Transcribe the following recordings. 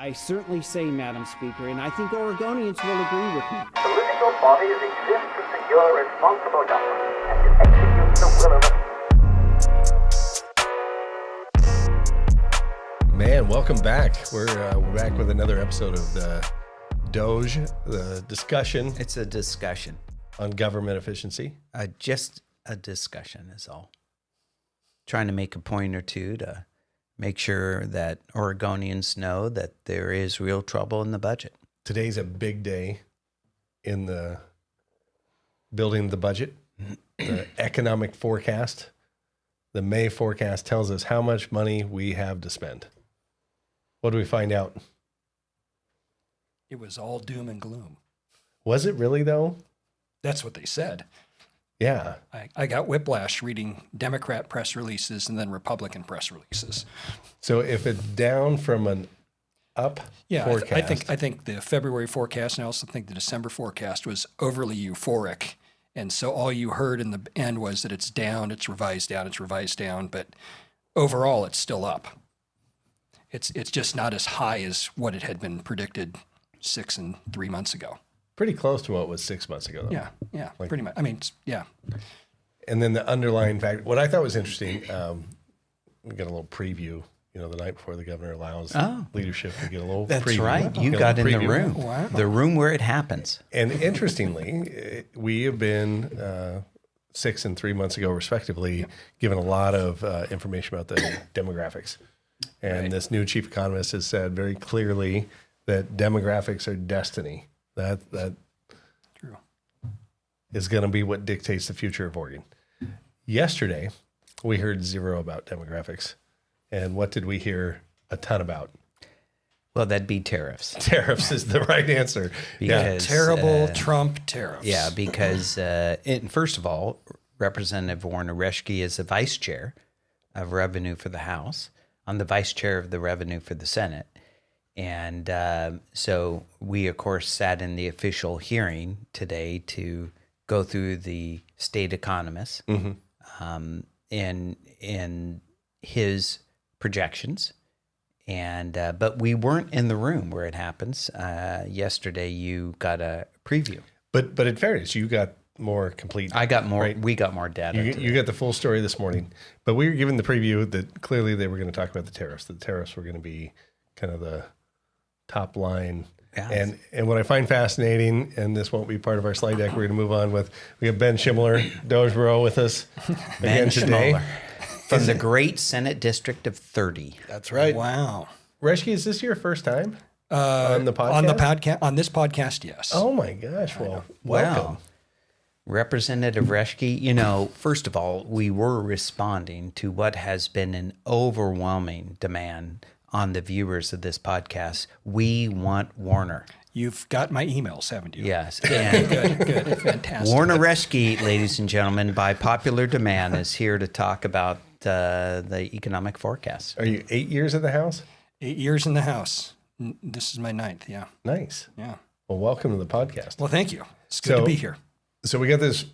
I certainly say, Madam Speaker, and I think Oregonians will agree with me. Political bodies exist to secure responsible government and to execute the will of the... Man, welcome back. We're back with another episode of the DOGE, the discussion. It's a discussion on government efficiency. Just a discussion is all. Trying to make a point or two to make sure that Oregonians know that there is real trouble in the budget. Today's a big day in the building the budget, the economic forecast. The May forecast tells us how much money we have to spend. What do we find out? It was all doom and gloom. Was it really, though? That's what they said. Yeah. I got whiplash reading Democrat press releases and then Republican press releases. So if it's down from an up forecast. I think the February forecast and I also think the December forecast was overly euphoric. And so all you heard in the end was that it's down, it's revised down, but overall it's still up. It's just not as high as what it had been predicted 6 and 3 months ago. Pretty close to what it was 6 months ago, though. Yeah, pretty much. I mean, yeah. And then the underlying fact, what I thought was interesting, we got a little preview, the night before the governor allows leadership to get a little That's preview. right. You got in the room. Wow. The room where it happens. And interestingly, we have been 6 and 3 months ago, respectively, given a lot of information about the demographics. And this new chief economist has said very clearly that demographics are destiny. That True. is going to be what dictates the future of Oregon. Yesterday, we heard zero about demographics. And what did we hear a ton about? Well, that'd be tariffs. Tariffs is the right answer. Because, Terrible Trump tariffs. Yeah, because first of all, Representative Werner Reschke is the vice chair of Revenue for the House. I'm the vice chair of the Revenue for the Senate. And so we, of course, sat in the official hearing today to go through the state economist and his projections. And but we weren't in the room where it happens. Yesterday, you got a preview. But in fairness, you got more complete. I got more. Right? We got more data. You got the full story this morning. But we were given the preview that clearly they were going to talk about the tariffs. The tariffs were going to be kind of the top line. Yeah. And what I find fascinating, and this won't be part of our slide deck, we're going to move on with, we have Ben Schimler, Dogeborough with us again today. Schimler, from the great Senate District of 30. That's right. Wow. Reschke, is this your first time on the podcast? On this podcast, yes. Oh my gosh. Well, welcome. Wow. Representative Reschke, first of all, we were responding to what has been an overwhelming demand on the viewers of this podcast. We want Werner. You've got my emails, haven't you? Yes. And Good. Fantastic. Werner Reschke, ladies and gentlemen, by popular demand, is here to talk about the economic forecast. Are you 8 years in the House? 8 years in the House. This is my 9th, yeah. Nice. Yeah. Well, welcome to the podcast. Well, thank you. It's good to be here. So we got this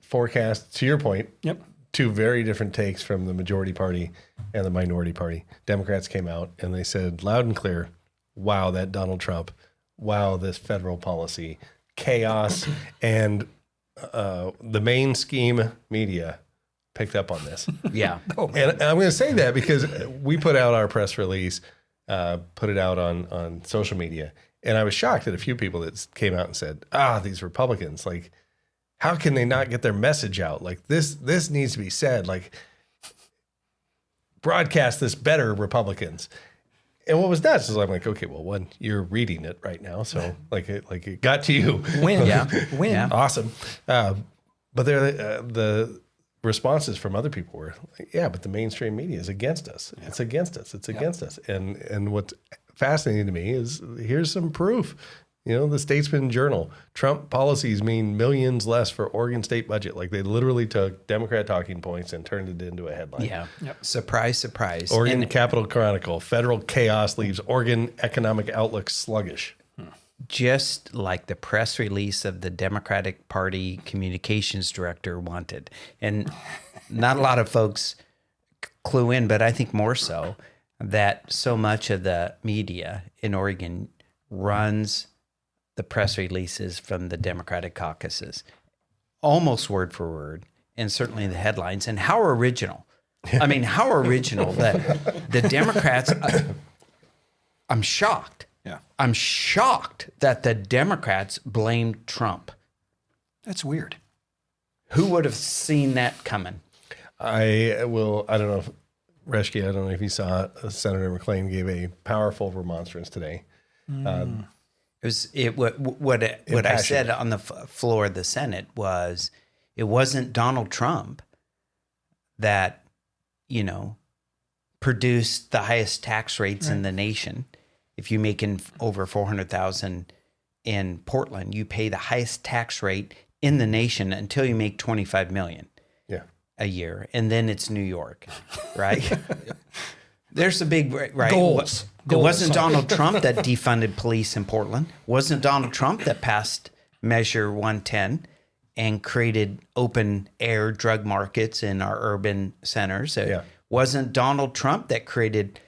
forecast, to your point. Yep. Two very different takes from the majority party and the minority party. Democrats came out and they said loud and clear, wow, that Donald Trump, wow, this federal policy, chaos, and the main scheme media picked up on this. Yeah. And I'm going to say that because we put out our press release, put it out on social media, and I was shocked at a few people that came out and said, these Republicans, like, how can they not get their message out? Like this needs to be said, like broadcast this better, Republicans. And what was nuts is I'm like, okay, well, one, you're reading it right now. So like it got to you. Win. Yeah. Win. Yeah. Awesome. But the responses from other people were like, yeah, but the mainstream media is against us. Yeah. It's against us. It's against us. And what's fascinating to me is here's some proof. The Statesman Journal, Trump policies mean millions less for Oregon state budget. Like they literally took Democrat talking points and turned it into a headline. Yeah. Yep. Surprise, surprise. Oregon Capital Chronicle, federal chaos leaves Oregon economic outlook sluggish. Just like the press release of the Democratic Party communications director wanted. And not a lot of folks clue in, but I think more so. that so much of the media in Oregon runs the press releases from the Democratic caucuses, almost word for word, and certainly the headlines. And how original. I mean, how original that the Democrats, I'm shocked. Yeah. I'm shocked that the Democrats blamed Trump. That's weird. Who would have seen that coming? I don't know if Reschke, I don't know if you saw it, Senator McLane gave a powerful remonstrance today. What I said on the floor of the Senate was, it wasn't Donald Trump that, produced the highest tax rates in the nation. If you're making over $400,000 in Portland, you pay the highest tax rate in the nation until you make $25 million a year, and then it's New York, right? There's a big Goals. It wasn't Donald Trump that defunded police in Portland. It wasn't Donald Trump that passed Measure 110 and created open air drug markets in our urban centers. It wasn't Donald Trump that created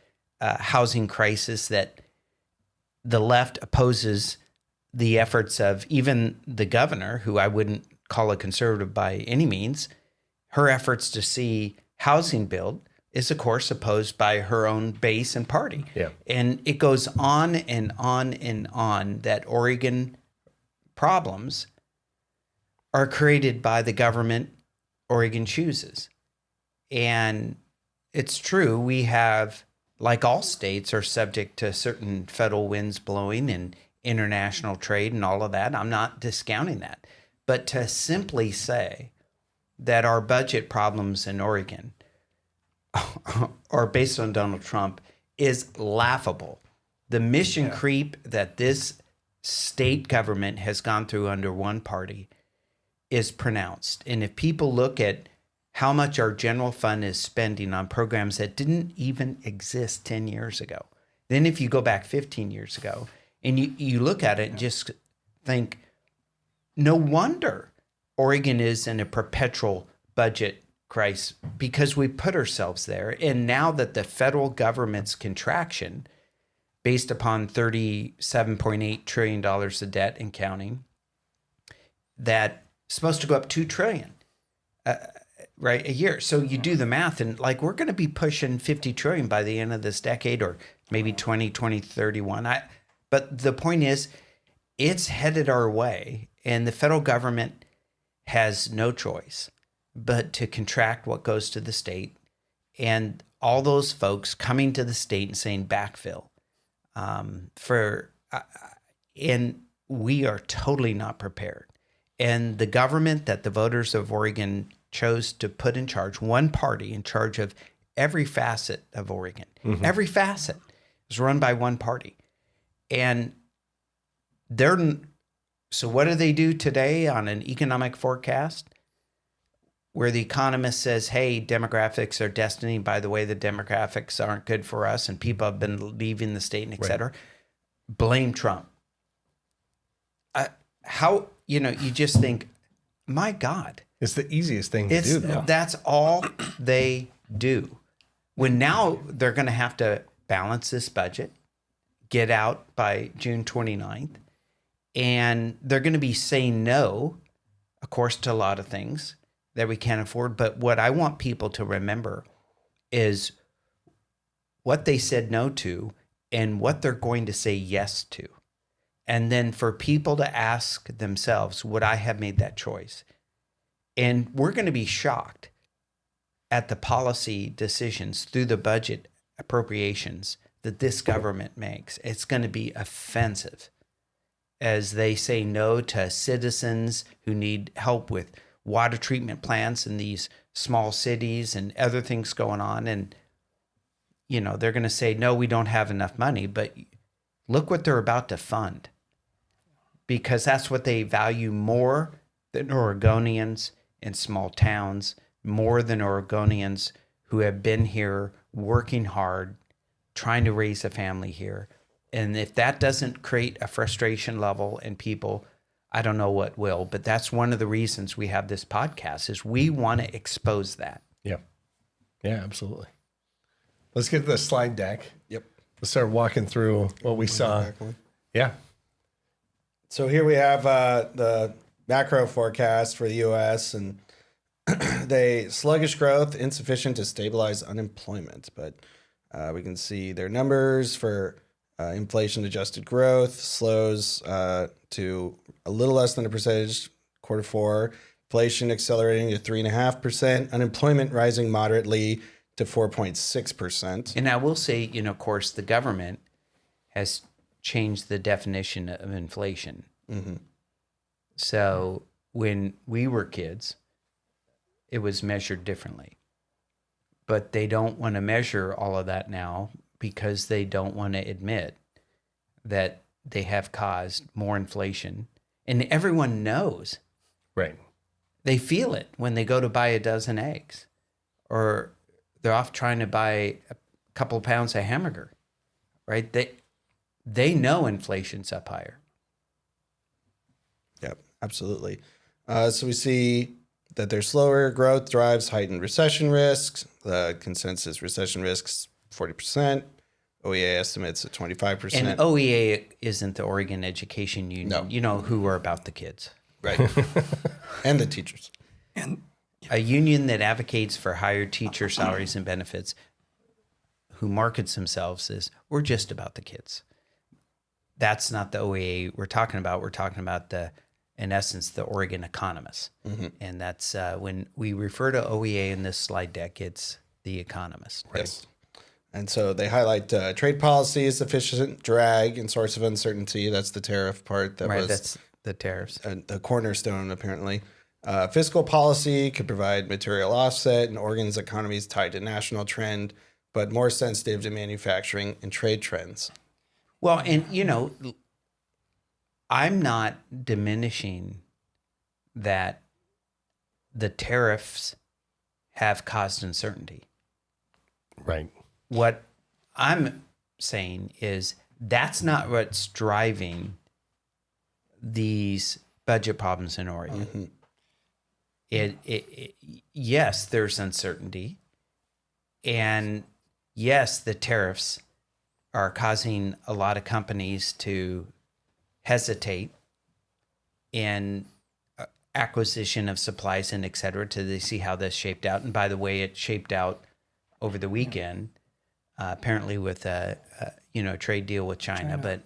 a housing crisis that the left opposes the efforts of even the governor, who I wouldn't call a conservative by any means. Her efforts to see housing build is, of course, opposed by her own base and party. Yeah. And it goes on and on and on that Oregon problems are created by the government Oregon chooses. And it's true, we have, like all states, are subject to certain federal winds blowing and international trade and all of that. I'm not discounting that. But to simply say that our budget problems in Oregon are based on Donald Trump is laughable. The mission creep that this state government has gone through under one party is pronounced. And if people look at how much our general fund is spending on programs that didn't even exist 10 years ago, then if you go back 15 years ago and you look at it and just think, no wonder Oregon is in a perpetual budget crisis, because we put ourselves there. And now that the federal government's contraction, based upon $37.8 trillion of debt and counting, that's supposed to go up $2 trillion, a year. So you do the math, and we're going to be pushing $50 trillion by the end of this decade, or maybe 2031. But the point is, it's headed our way, and the federal government has no choice but to contract what goes to the state, and all those folks coming to the state and saying backfill and we are totally not prepared. And the government that the voters of Oregon chose to put in charge, one party in charge of every facet of Oregon, every facet is run by one party. And so what do they do today on an economic forecast where the economist says, hey, demographics are destiny. By the way, the demographics aren't good for us and people have been leaving the state and et cetera. Blame Trump. You just think, my God. It's the easiest thing to do, though. That's all they do. When now they're going to have to balance this budget, get out by June 29th, and they're going to be saying no, of course, to a lot of things that we can't afford. But what I want people to remember is what they said no to and what they're going to say yes to. And then for people to ask themselves, would I have made that choice? And we're going to be shocked at the policy decisions through the budget appropriations that this government makes. It's going to be offensive as they say no to citizens who need help with water treatment plants in these small cities and other things going on. And, they're going to say, no, we don't have enough money, but look what they're about to fund, because that's what they value more than Oregonians in small towns, more than Oregonians who have been here working hard, trying to raise a family here. And if that doesn't create a frustration level in people, I don't know what will. But that's one of the reasons we have this podcast, is we want to expose that. Yeah. Yeah, absolutely. Let's get to the slide deck. Yep. Let's start walking through what we saw. Yeah. So here we have the macro forecast for the U.S. and they sluggish growth, insufficient to stabilize unemployment. But we can see their numbers for inflation-adjusted growth slows to a little less than a percentage, Q4. Inflation accelerating to 3.5%. Unemployment rising moderately to 4.6%. And I will say, of course, the government has changed the definition of inflation. Mm-hmm. So when we were kids, it was measured differently. But they don't want to measure all of that now because they don't want to admit that they have caused more inflation. And everyone knows. Right. They feel it when they go to buy a dozen eggs or they're off trying to buy a couple of pounds of hamburger, right? They know inflation's up higher. Yep, absolutely. So we see that their slower growth drives heightened recession risks. The consensus recession risks 40%. OEA estimates at 25%. And OEA isn't the Oregon Education Union. No. You know who are about the kids. Right. And the teachers. And A union that advocates for higher teacher salaries and benefits, who markets themselves as, we're just about the kids. That's not the OEA we're talking about. We're talking about in essence, the Oregon economist. Mm-hmm. And that's when we refer to OEA in this slide deck, it's the economist. Right. Yes. And so they highlight trade policy is sufficient drag and source of uncertainty. That's the tariff part. That's the tariffs. The cornerstone, apparently. Fiscal policy could provide material offset, and Oregon's economy is tied to national trend, but more sensitive to manufacturing and trade trends. Well, and, I'm not diminishing that the tariffs have caused uncertainty. Right. What I'm saying is that's not what's driving these budget problems in Oregon. Mm-hmm. Yes, there's uncertainty. And yes, the tariffs are causing a lot of companies to hesitate in acquisition of supplies and et cetera till they see how this shaped out. And by the way, it shaped out over the weekend, apparently with a trade deal with China, but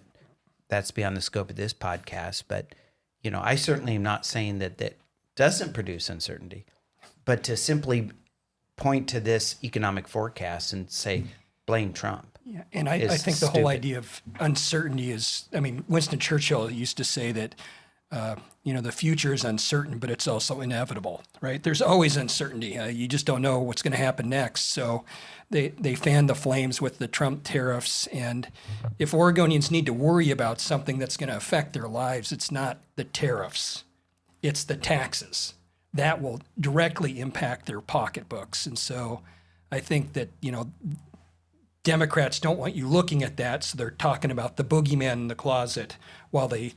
that's beyond the scope of this podcast. But, I certainly am not saying that doesn't produce uncertainty, but to simply point to this economic forecast and say, blame Trump. Yeah, and I think the whole idea of uncertainty is, Winston Churchill used to say that, the future is uncertain, but it's also inevitable, right? There's always uncertainty. You just don't know what's going to happen next. So they fan the flames with the Trump tariffs. And if Oregonians need to worry about something that's going to affect their lives, it's not the tariffs, it's the taxes. That will directly impact their pocketbooks. And so I think that, Democrats don't want you looking at that, so they're talking about the boogeyman in the closet while they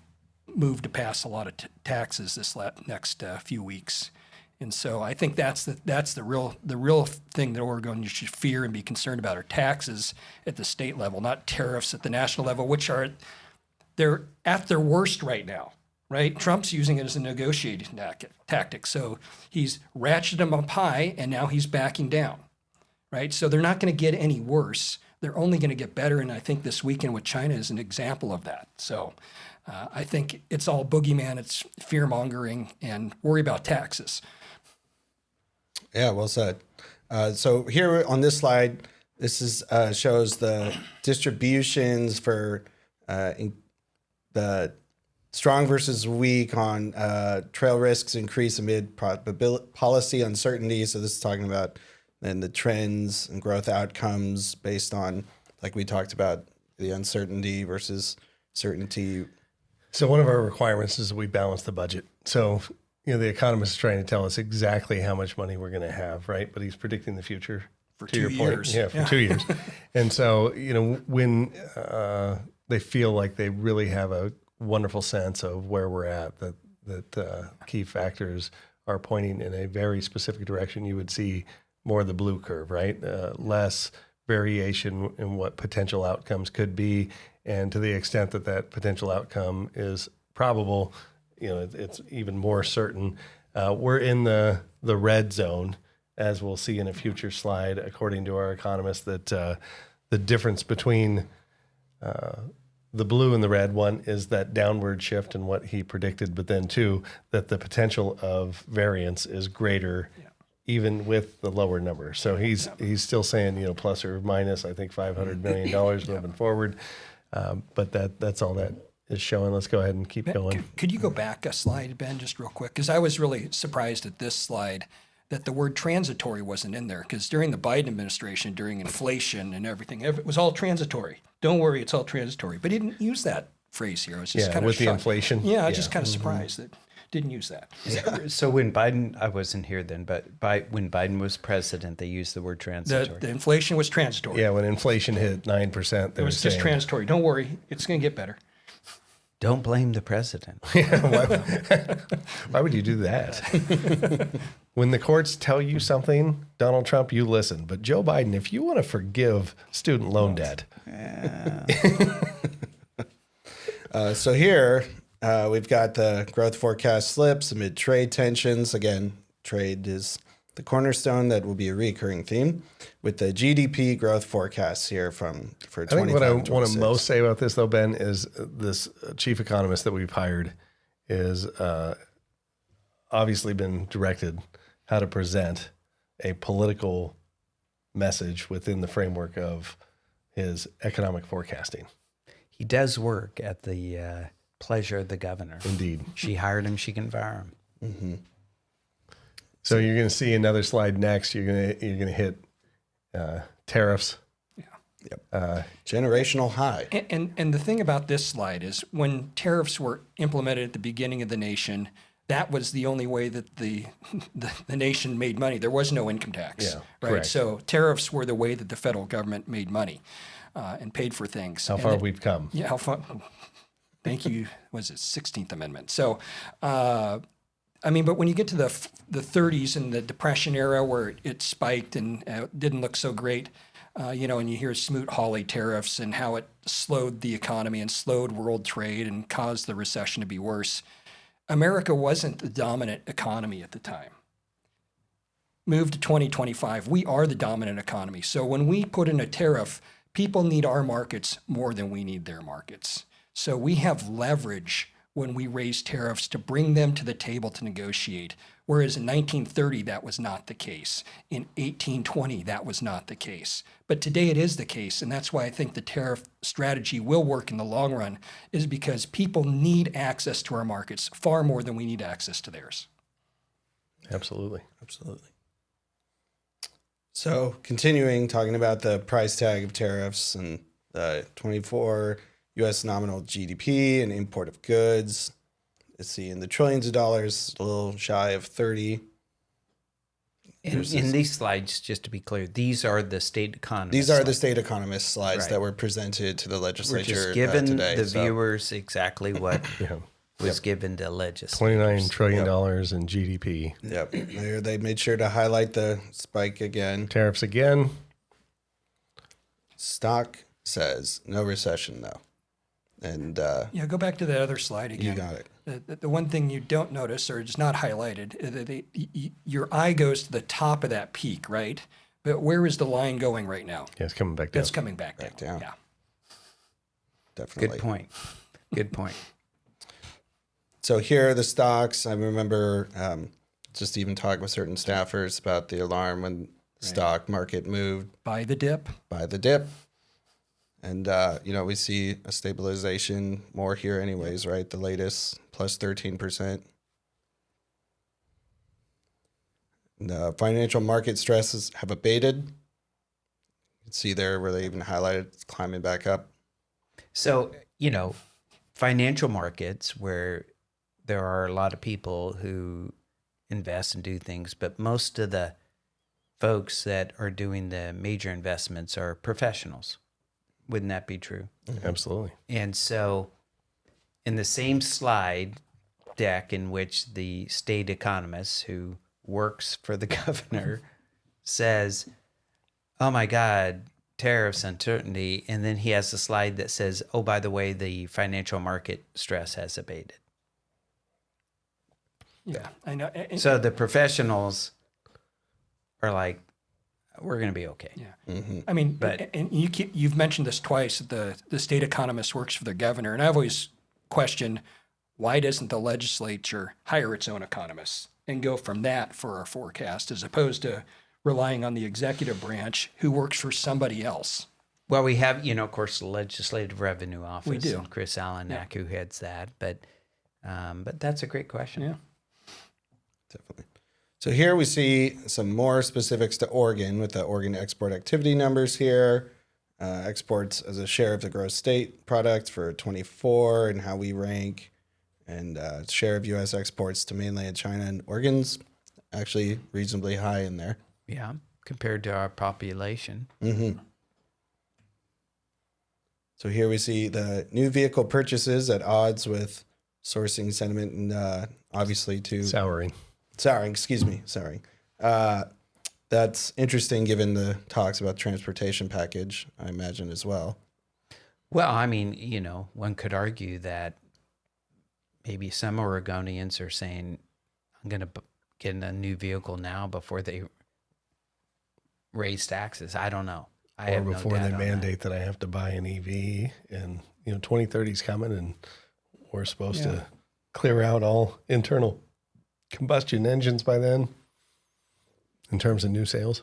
move to pass a lot of taxes this next few weeks. And so I think that's the real thing that Oregonians should fear and be concerned about are taxes at the state level, not tariffs at the national level, which they're at their worst right now. Right? Trump's using it as a negotiating tactic. So he's ratcheted them up high, and now he's backing down. Right? So they're not going to get any worse. They're only going to get better. And I think this weekend with China is an example of that. So I think it's all boogeyman. It's fear mongering and worry about taxes. Yeah, well said. So here on this slide, this is shows the distributions for the strong versus weak on trail risks increase amid policy uncertainty. So this is talking about then the trends and growth outcomes based on, like we talked about, the uncertainty versus certainty. So one of our requirements is that we balance the budget. So, the economist is trying to tell us exactly how much money we're going to have, right? But he's predicting the future For to 2 your years. point. Yeah, for 2 years. And so, when they feel like they really have a wonderful sense of where we're at, that key factors are pointing in a very specific direction, you would see more of the blue curve, right? Less variation in what potential outcomes could be. And to the extent that that potential outcome is probable, it's even more certain. We're in the red zone, as we'll see in a future slide, according to our economist, that the difference between the blue and the red, one is that downward shift in what he predicted, but then two, that the potential of variance is greater even with the lower number. So he's still saying, plus or minus, I think $500 million moving forward. But that's all that is showing. Let's go ahead and keep going. Could you go back a slide, Ben, just real quick? Because I was really surprised at this slide that the word transitory wasn't in there. Because during the Biden administration, during inflation and everything, it was all transitory. Don't worry, it's all transitory. But he didn't use that phrase here. I was just kind of with shocked. the inflation. Yeah, I was just kind of surprised that didn't use that. So when Biden, I wasn't here then, but when Biden was president, they used the word transitory. The inflation was transitory. Yeah, when inflation hit 9%, It was just transitory. Don't worry, it's going to get better. Don't blame the president. Why would you do that? When the courts tell you something, Donald Trump, you listen. But Joe Biden, if you want to forgive student loan debt. So here we've got the growth forecast slips amid trade tensions. Again, trade is the cornerstone that will be a recurring theme with the GDP growth forecasts here for 2025. I think what I want to most say about this, though, Ben, is this chief economist that we've hired is obviously been directed how to present a political message within the framework of his economic forecasting. He does work at the pleasure of the governor. Indeed. She hired him, she can fire him. Mm-hmm. So you're going to see another slide next. You're going to hit tariffs. Generational high. And the thing about this slide is when tariffs were implemented at the beginning of the nation, that was the only way that the nation made money. There was no income tax, right? Correct. So tariffs were the way that the federal government made money and paid for things. How far we've come. Yeah, how far? Thank you. Was it 16th Amendment? So, but when you get to the 30s and the Depression era where it spiked and didn't look so great, and you hear Smoot-Hawley tariffs and how it slowed the economy and slowed world trade and caused the recession to be worse. America wasn't the dominant economy at the time. Move to 2025, we are the dominant economy. So when we put in a tariff, people need our markets more than we need their markets. So we have leverage when we raise tariffs to bring them to the table to negotiate. Whereas in 1930, that was not the case. In 1820, that was not the case. But today it is the case. And that's why I think the tariff strategy will work in the long run, is because people need access to our markets far more than we need access to theirs. Absolutely. So continuing talking about the price tag of tariffs and the 24 U.S. nominal GDP and import of goods. Let's see, in the trillions of dollars, a little shy of 30. In these slides, just to be clear, these are the state economists. These are the state economist slides Right. that were presented to the We're legislature just giving today. the So viewers exactly what was given to legislators. $29 trillion in GDP. Yep. They made sure to highlight the spike again. Tariffs again. Stock says no recession, though. And Yeah, go back to that other slide again. you got it. The one thing you don't notice, or it's not highlighted, your eye goes to the top of that peak, right? But where is the line going right now? Yeah, it's coming back down. It's coming back down. down. Yeah. Definitely. Good point. So here are the stocks. I remember just even talking with certain staffers about the alarm when the stock market moved Buy the dip. by the dip. And, we see a stabilization more here anyways, right? The latest plus 13%. And, financial market stresses have abated. You can see there where they even highlighted it's climbing back up. So, financial markets where there are a lot of people who invest and do things, but most of the folks that are doing the major investments are professionals. Wouldn't that be true? Absolutely. And so in the same slide deck in which the state economist who works for the governor says, oh my God, tariffs, uncertainty, and then he has a slide that says, oh, by the way, the financial market stress has abated. Yeah, I know. So the professionals are like, we're going to be okay. Yeah. I mean, But- and you've mentioned this twice. The state economist works for the governor, and I've always questioned, why doesn't the legislature hire its own economists and go from that for our forecast, as opposed to relying on the executive branch who works for somebody else? Well, we have, of course, the Legislative Revenue Office. We do. And Chris Alanak, who heads that. But that's a great question. Yeah. Definitely. So here we see some more specifics to Oregon with the Oregon export activity numbers here. Exports as a share of the gross state product for 24 and how we rank, and share of U.S. exports to mainland China, and Oregon's actually reasonably high in there. Yeah, compared to our population. So here we see the new vehicle purchases at odds with sourcing sentiment, and obviously to Souring. souring. That's interesting given the talks about transportation package, I imagine, as well. Well, I mean, one could argue that maybe some Oregonians are saying, I'm going to get a new vehicle now before they raise taxes. I don't know. I Or have no before data they on mandate that I have to buy an EV, and 2030 is coming, and we're supposed to clear out all internal combustion engines by then in terms of new sales.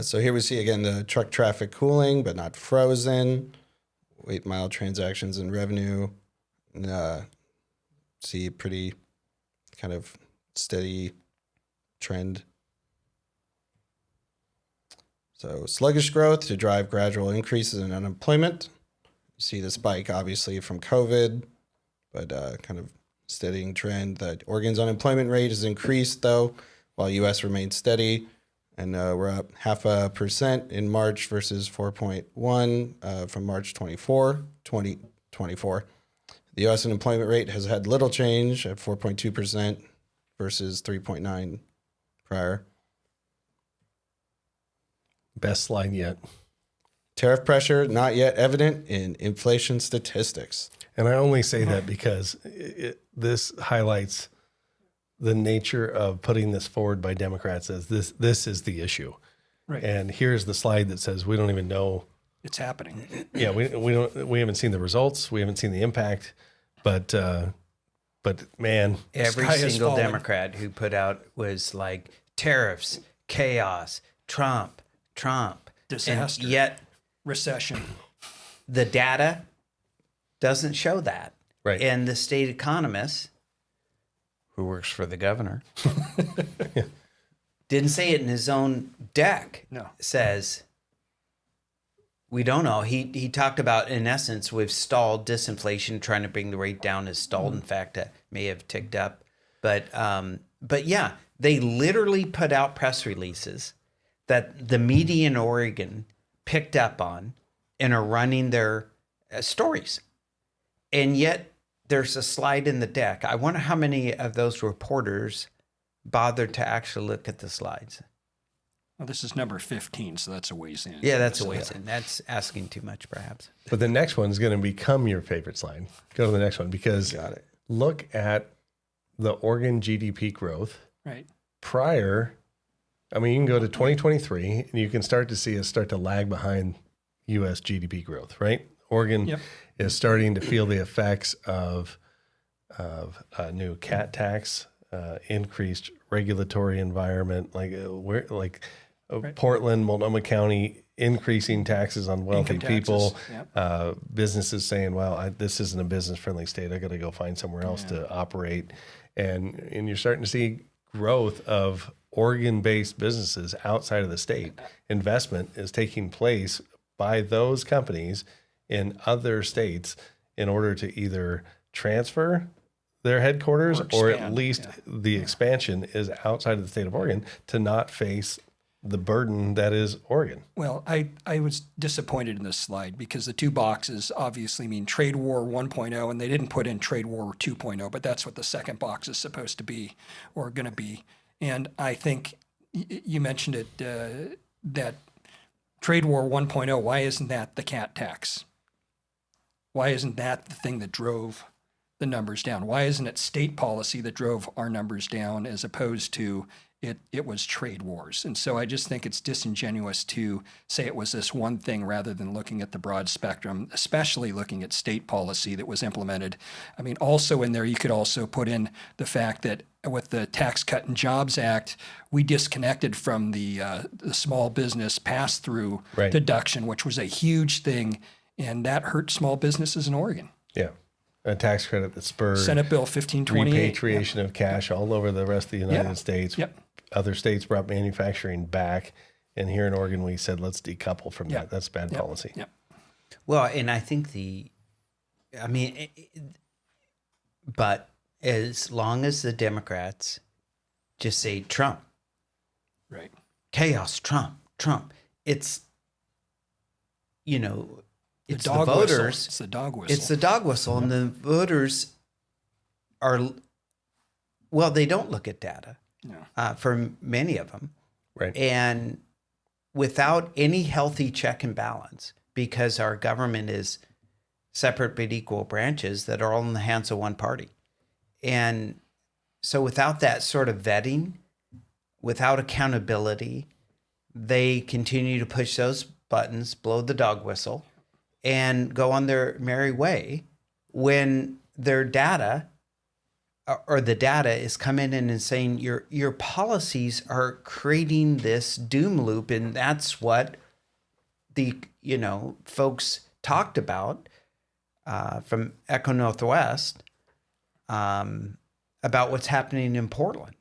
So here we see again the truck traffic cooling, but not frozen. Weight mile transactions and revenue. See pretty kind of steady trend. So sluggish growth to drive gradual increases in unemployment. You see the spike obviously from COVID, but kind of steadying trend. That Oregon's unemployment rate has increased though, while U.S. remains steady, and we're up 0.5% in March versus 4.1 from March 2024. The U.S. unemployment rate has had little change at 4.2% versus 3.9 prior. Best slide yet. Tariff pressure not yet evident in inflation statistics. And I only say that because this highlights the nature of putting this forward by Democrats as this is the issue. Right. And here's the slide that says we don't even know. It's happening. Yeah, we haven't seen the results, we haven't seen the impact, but man, Every Sky is single falling. Democrat who put out was like tariffs, chaos, Trump, Disaster. And yet Recession. the data doesn't show that. Right. And the state economist, who works for the governor, didn't say it in his own deck. No. Says, we don't know. He talked about, in essence, we've stalled disinflation, trying to bring the rate down is stalled. In fact, it may have ticked up. But yeah, they literally put out press releases that the media in Oregon picked up on and are running their stories. And yet there's a slide in the deck. I wonder how many of those reporters bothered to actually look at the slides. Well, this is number 15, so that's a ways in. Yeah, that's a ways in. That's asking too much, perhaps. but the next one is going to become your favorite slide. Go to the next one because Got it. look at the Oregon GDP growth Right. prior. I mean, you can go to 2023 and you can start to see us start to lag behind U.S. GDP growth, right? Oregon Yep. is starting to feel the effects of a new cat tax, increased regulatory environment, Portland, Multnomah County increasing taxes on wealthy Income taxes, people, yep. businesses saying, well, this isn't a business-friendly state. I got to go find somewhere else to operate. And you're starting to see growth of Oregon-based businesses outside of the state. Investment is taking place by those companies in other states in order to either transfer their headquarters or at expand, least the expansion is outside of the state of Oregon to not face the burden that is Oregon. Well, I was disappointed in this slide because the two boxes obviously mean trade war 1.0, and they didn't put in trade war 2.0, but that's what the second box is supposed to be or going to be. And I think you mentioned it, that Trade War 1.0, why isn't that the cat tax? Why isn't that the thing that drove the numbers down? Why isn't it state policy that drove our numbers down as opposed to it was trade wars? And so I just think it's disingenuous to say it was this one thing rather than looking at the broad spectrum, especially looking at state policy that was implemented. I mean, also in there, you could also put in the fact that with the Tax Cut and Jobs Act, we disconnected from the small business pass-through Right. deduction, which was a huge thing, and that hurt small businesses in Oregon. Yeah. A tax credit that spurred Senate Bill 1528. repatriation of cash all over the rest of the United Yeah. States. Yep. Other states brought manufacturing back. And here in Oregon, we said, let's decouple from Yep. that. That's bad Yep. policy. Yep. Well, and I think but as long as the Democrats just say Trump, Right. chaos, Trump, it's, it's the dog whistle. voters. It's the dog whistle. It's the dog whistle, and the voters they don't look at data No. for many of them. Right. And without any healthy check and balance, because our government is separate but equal branches that are all in the hands of one party. And so without that sort of vetting, without accountability, they continue to push those buttons, blow the dog whistle, and go on their merry way when their data or the data is coming in and saying your policies are creating this doom loop. And that's what the, folks talked about from Echo Northwest about what's happening in Portland.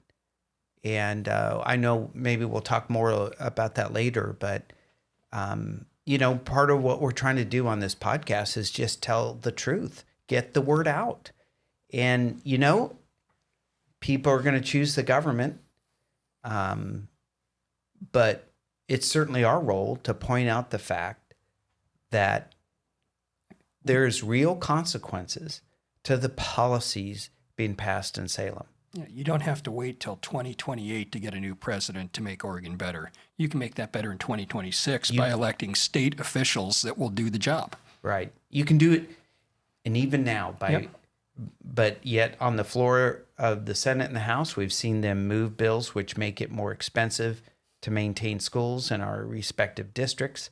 And I know maybe we'll talk more about that later, but part of what we're trying to do on this podcast is just tell the truth, get the word out. And, people are going to choose the government. But it's certainly our role to point out the fact that there's real consequences to the policies being passed in Salem. Yeah, you don't have to wait till 2028 to get a new president to make Oregon better. You can make that better in 2026 by electing state officials that will do the job. Right. You can do it, and even now but yet on the floor of the Senate and the House, we've seen them move bills which make it more expensive to maintain schools in our respective districts,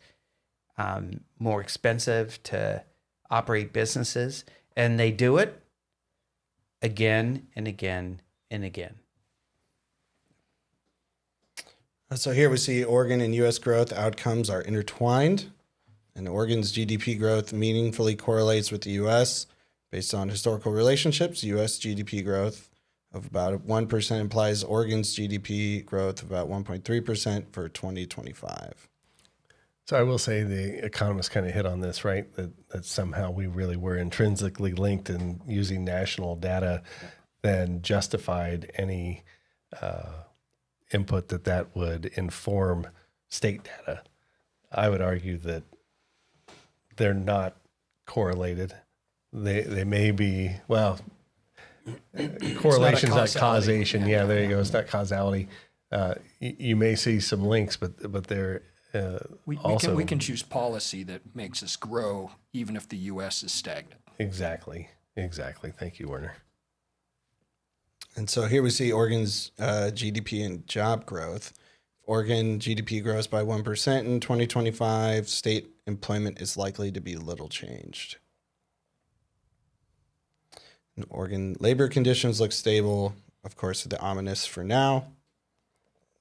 more expensive to operate businesses, and they do it again and again and again. So here we see Oregon and U.S. growth outcomes are intertwined, and Oregon's GDP growth meaningfully correlates with the U.S. Based on historical relationships. U.S. GDP growth of about 1% implies Oregon's GDP growth of about 1.3% for 2025. So I will say the economists kind of hit on this, right? That somehow we really were intrinsically linked, and using national data then justified any input that would inform state data. I would argue that they're not correlated. They may be, correlation is not causation. Yeah, there you go. It's not causality. You may see some links, but they're also... We can choose policy that makes us grow even if the U.S. is stagnant. Exactly. Thank you, Werner. And so here we see Oregon's GDP and job growth. Oregon GDP grows by 1% in 2025. State employment is likely to be little changed. And Oregon labor conditions look stable. Of course, the ominous for now.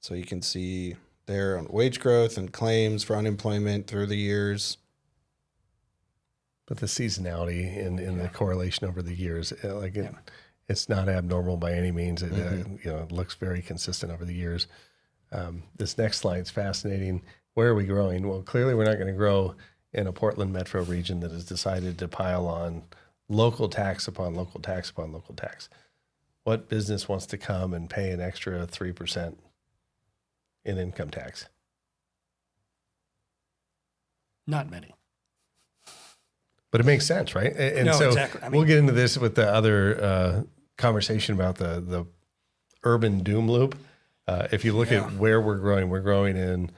So you can see there on wage growth and claims for unemployment through the years. But the seasonality in the correlation over the years, it's not abnormal by any means. It looks very consistent over the years. This next slide is fascinating. Where are we growing? Well, clearly we're not going to grow in a Portland metro region that has decided to pile on local tax upon local tax upon local tax. What business wants to come and pay an extra 3% in income tax? Not many. But it makes sense, right? And No, so exactly. I mean, we'll get into this with the other conversation about the urban doom loop. If you look at where we're growing in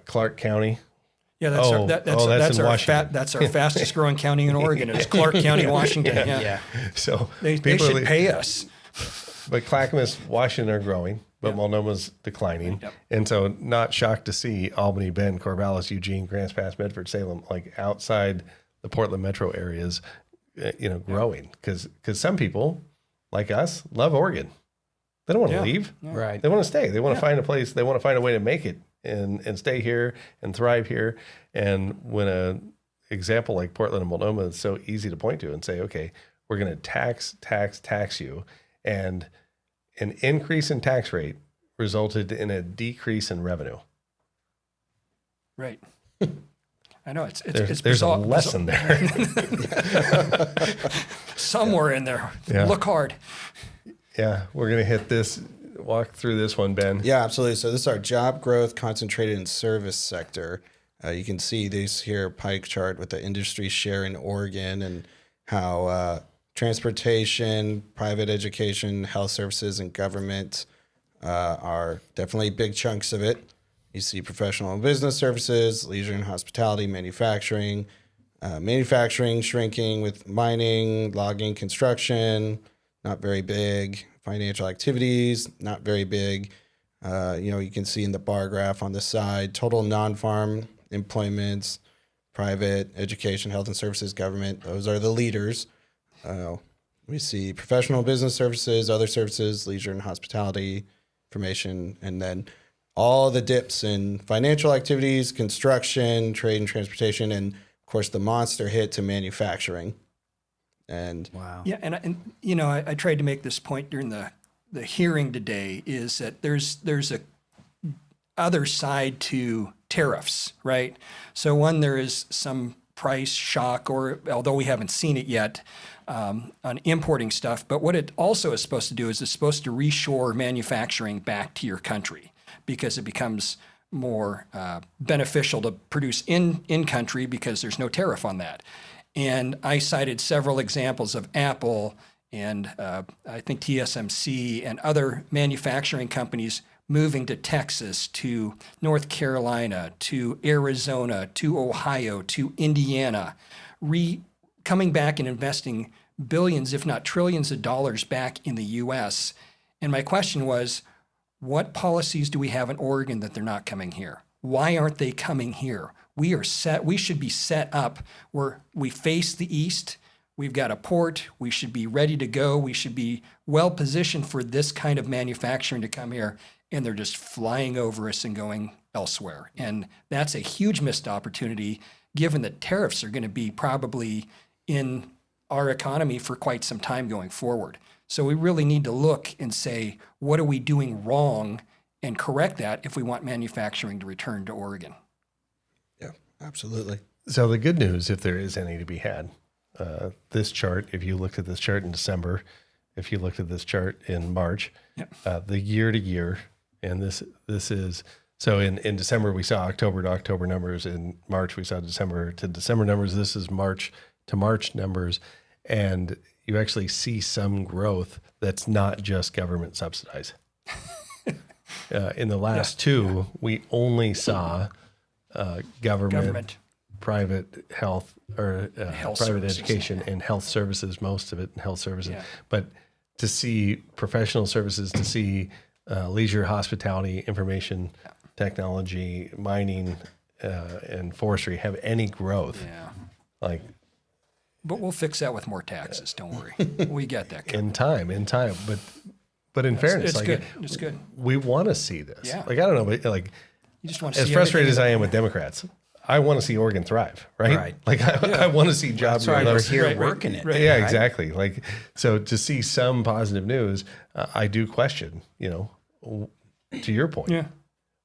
Clark County, Yeah, that's Oh, that's in Washington. that's our fastest growing county in Oregon. It's Clark County, Washington. Yeah. So They people should pay us. But Clackamas, Washington are growing, but Multnoma's declining. Yep. And so not shocked to see Albany, Bend, Corvallis, Eugene, Grants Pass, Medford, Salem, like outside the Portland metro areas, growing. Because some people, like us, love Oregon. They don't want to leave. Right. They want to stay. They want to find a place. They want to find a way to make it and stay here and thrive here. And when a example like Portland and Multnomah is so easy to point to and say, okay, we're going to tax you. And an increase in tax rate resulted in a decrease in revenue. Right. I know it's There's a bizarre, lesson there. somewhere in there. Yeah. Look hard. Yeah, we're going to hit this, walk through this one, Ben. Yeah, absolutely. So this is our job growth concentrated in service sector. You can see this here pie chart with the industry share in Oregon and how transportation, private education, health services, and government are definitely big chunks of it. You see professional and business services, leisure and hospitality, manufacturing, manufacturing shrinking with mining, logging, construction, not very big. Financial activities, not very big. You can see in the bar graph on the side, total non-farm employments, private, education, health and services, government. Those are the leaders. We see professional business services, other services, leisure and hospitality, information, and then all the dips in financial activities, construction, trade and transportation, and of course the monster hit to manufacturing. And Wow. Yeah, and I tried to make this point during the hearing today is that there's a other side to tariffs, right? So one, there is some price shock, or although we haven't seen it yet, on importing stuff. But what it also is supposed to do is it's supposed to reshore manufacturing back to your country because it becomes more beneficial to produce in country because there's no tariff on that. And I cited several examples of Apple and I think TSMC and other manufacturing companies moving to Texas, to North Carolina, to Arizona, to Ohio, to Indiana, coming back and investing billions, if not trillions of dollars back in the U.S. And my question was, what policies do we have in Oregon that they're not coming here? Why aren't they coming here? We are set. We should be set up where we face the east. We've got a port. We should be ready to go. We should be well positioned for this kind of manufacturing to come here. And they're just flying over us and going elsewhere. And that's a huge missed opportunity, given that tariffs are going to be probably in our economy for quite some time going forward. So we really need to look and say, what are we doing wrong, and correct that if we want manufacturing to return to Oregon. yeah, absolutely. So the good news, if there is any to be had, this chart, if you looked at this chart in December, if you looked at this chart in March, the year to year, and this is, so in December, we saw October to October numbers. In March, we saw December to December numbers. This is March to March numbers. And you actually see some growth that's not just government subsidized. In the last two, we only saw government, private health, or Health private services, education and health services, most of it in health services. Yeah. But to see professional services, to see leisure, hospitality, information, technology, mining, and forestry have any growth, like But we'll fix that with more taxes. Don't worry. We get that. in time. But in fairness, It's like good. It's good. we want to see this. Yeah. Like I don't know, but like You just want to as see frustrated as everything I am with Democrats, I want to see Oregon thrive, right? Right. Like I want to see job That's why we're growth. here working it. Yeah, right? exactly. Like so to see some positive news, I do question. To your point,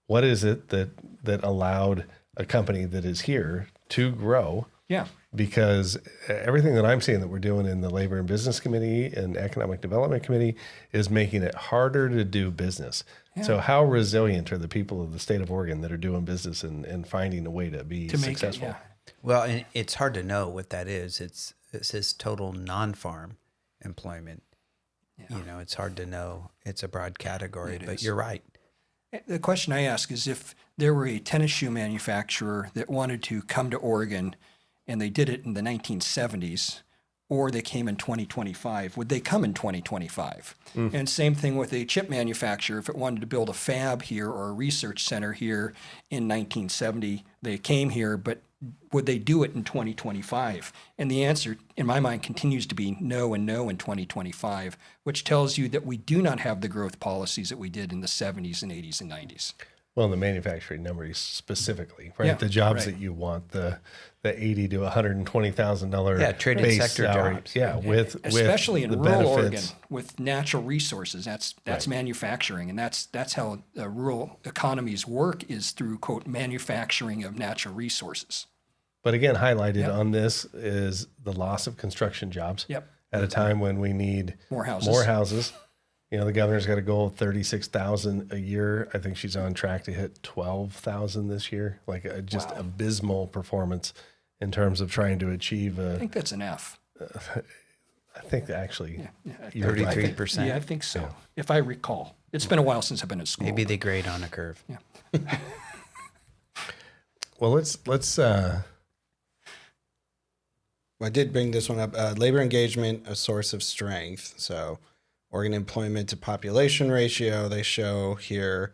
what is it that allowed a company that is here to grow? Yeah. Because everything that I'm seeing that we're doing in the Labor and Business Committee and Economic Development Committee is making it harder to do business. So how resilient are the people of the state of Oregon that are doing business and finding a way to be successful? Make it, Well, and it's hard to know what that is. It says total non-farm employment. It's hard to know. It's a broad category, but you're right. The question I ask is if there were a tennis shoe manufacturer that wanted to come to Oregon and they did it in the 1970s, or they came in 2025, would they come in 2025? And same thing with a chip manufacturer. If it wanted to build a fab here or a research center here in 1970, they came here, but would they do it in 2025? And the answer, in my mind, continues to be no and no in 2025, which tells you that we do not have the growth policies that we did in the 70s and 80s and 90s. Well, the manufacturing numbers specifically, right? Yeah, The jobs right. that you want, the $80,000 to $120,000 traded base sector salary. jobs. Yeah, with Especially with in the rural benefits. Oregon with natural resources. That's Right. manufacturing, and that's how rural economies work, is through, quote, manufacturing of natural resources. But again, highlighted Yep. on this is the loss of construction jobs. Yep. At a time when we need More houses. More houses. You know, the governor's got a goal of 36,000 a year. I think she's on track to hit 12,000 this year. Like a just Wow. abysmal performance in terms of trying to achieve I think that's an F. I think actually Yeah, you're right. 33%. Yeah, I think so, if I recall. It's been a while since I've been in school. Maybe they grade on a curve. Yeah. Well, let's I did bring this one up. Labor engagement, a source of strength. So, Oregon employment to population ratio, they show here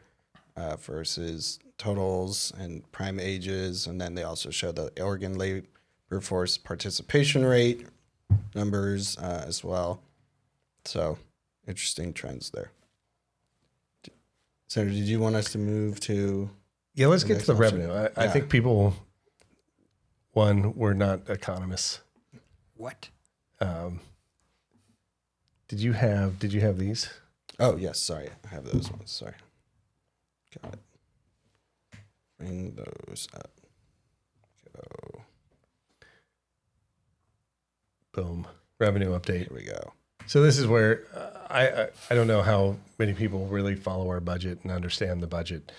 versus totals and prime ages. And then they also show the Oregon labor force participation rate numbers as well. So, interesting trends there. Senator, did you want us to move to? Yeah, let's The get to the next one. revenue. I Yeah. think people, we're not economists. What? Did you have these? Oh, yes. Sorry. I have those ones. Sorry. Got it. Bring those up. Go. Boom. Revenue update. Here we go. So this is where I don't know how many people really follow our budget and understand the budget.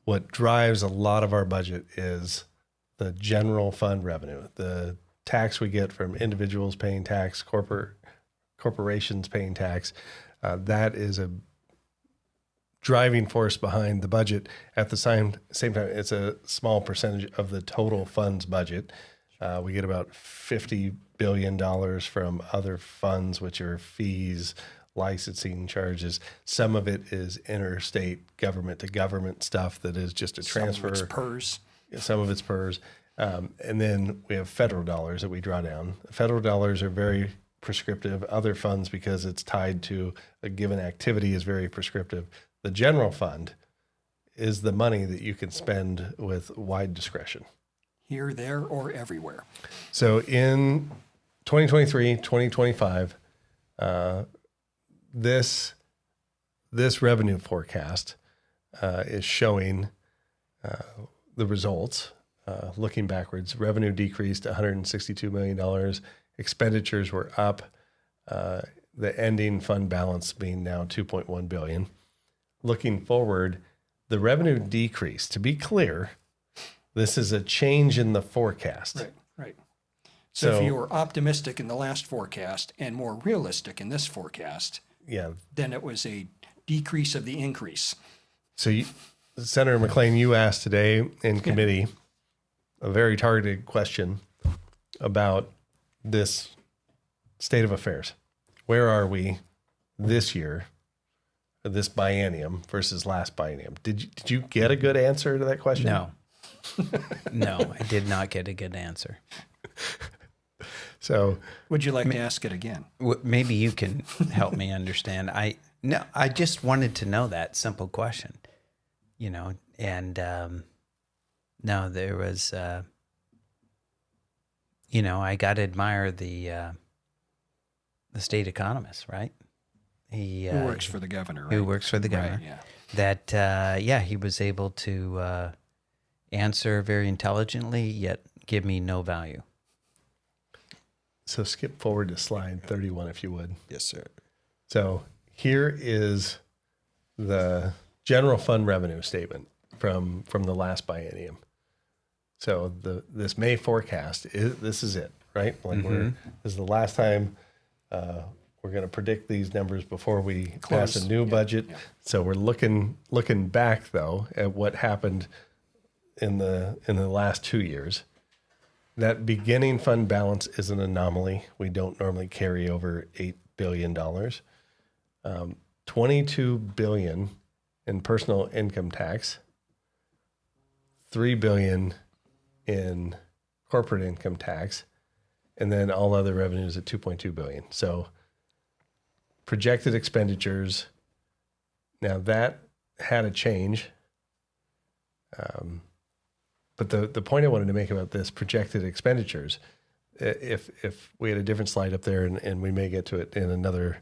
What drives a lot of our budget is the general fund revenue, the tax we get from individuals paying tax, corporations paying tax. That is a driving force behind the budget. At the same time, it's a small percentage of the total funds budget. We get about $50 billion from other funds, which are fees, licensing charges. Some of it is interstate government to government stuff that is just a transfer. Some of it's PERS. Some of it's PERS. And then we have federal dollars that we draw down. Federal dollars are very prescriptive. Other funds, because it's tied to a given activity, is very prescriptive. The general fund is the money that you can spend with wide discretion. Here, there, or everywhere. So in 2023, 2025, this revenue forecast is showing the results. Looking backwards, revenue decreased $162 million. Expenditures were up. The ending fund balance being now $2.1 billion. Looking forward, the revenue decreased. To be clear, this is a change in the forecast. Right. So if So- you were optimistic in the last forecast and more realistic in this forecast, Yeah. then it was a decrease of the increase. So, Senator McLane, you asked today in committee a very targeted question about this state of affairs. Where are we this year, this biennium versus last biennium? Did you get a good answer to that question? No. No, I did not get a good answer. So, Would you like to ask it again? Maybe you can help me understand. I just wanted to know that simple question, and no, there was, I got to admire the state economist, right? He Who works for the governor, right? who works for the governor. Right, yeah. That he was able to answer very intelligently, yet give me no value. so skip forward to slide 31, if you would. Yes, sir. So here is the general fund revenue statement from the last biennium. So this May forecast this is it, right? Like this is the last time we're going to predict these numbers before we pass a new Yeah, budget. yeah. So we're looking back though at what happened in the last 2 years. That beginning fund balance is an anomaly. We don't normally carry over $8 billion. $22 billion in personal income tax, $3 billion in corporate income tax, and then all other revenues at $2.2 billion. So projected expenditures, now that had a change. But the point I wanted to make about this projected expenditures, if we had a different slide up there, and we may get to it in another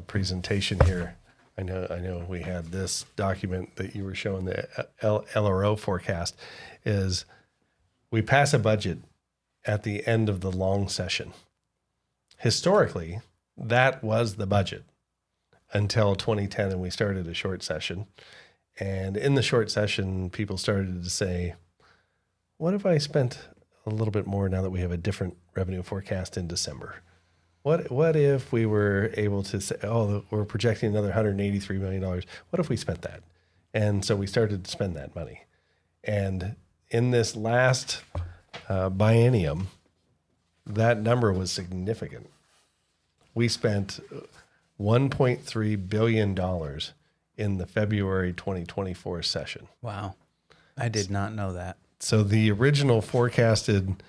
presentation here. I know we had this document that you were showing, the LRO forecast, is we pass a budget at the end of the long session. Historically, that was the budget until 2010, and we started a short session. And in the short session, people started to say, what if I spent a little bit more now that we have a different revenue forecast in December? What if we were able to say, oh, we're projecting another $183 million. What if we spent that? And so we started to spend that money. And in this last biennium, that number was significant. We spent $1.3 billion in the February 2024 session. Wow. I did not know that. So the original forecasted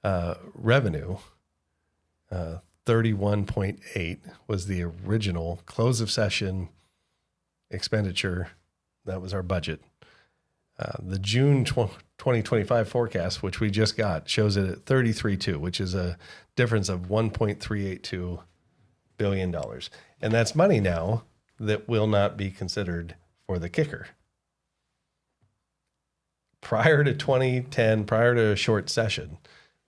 revenue, 31.8 was the original close of session expenditure. That was our budget. The June 2025 forecast, which we just got, shows it at 33.2, which is a difference of $1.382 billion. And that's money now that will not be considered for the kicker. Prior to 2010, prior to a short session,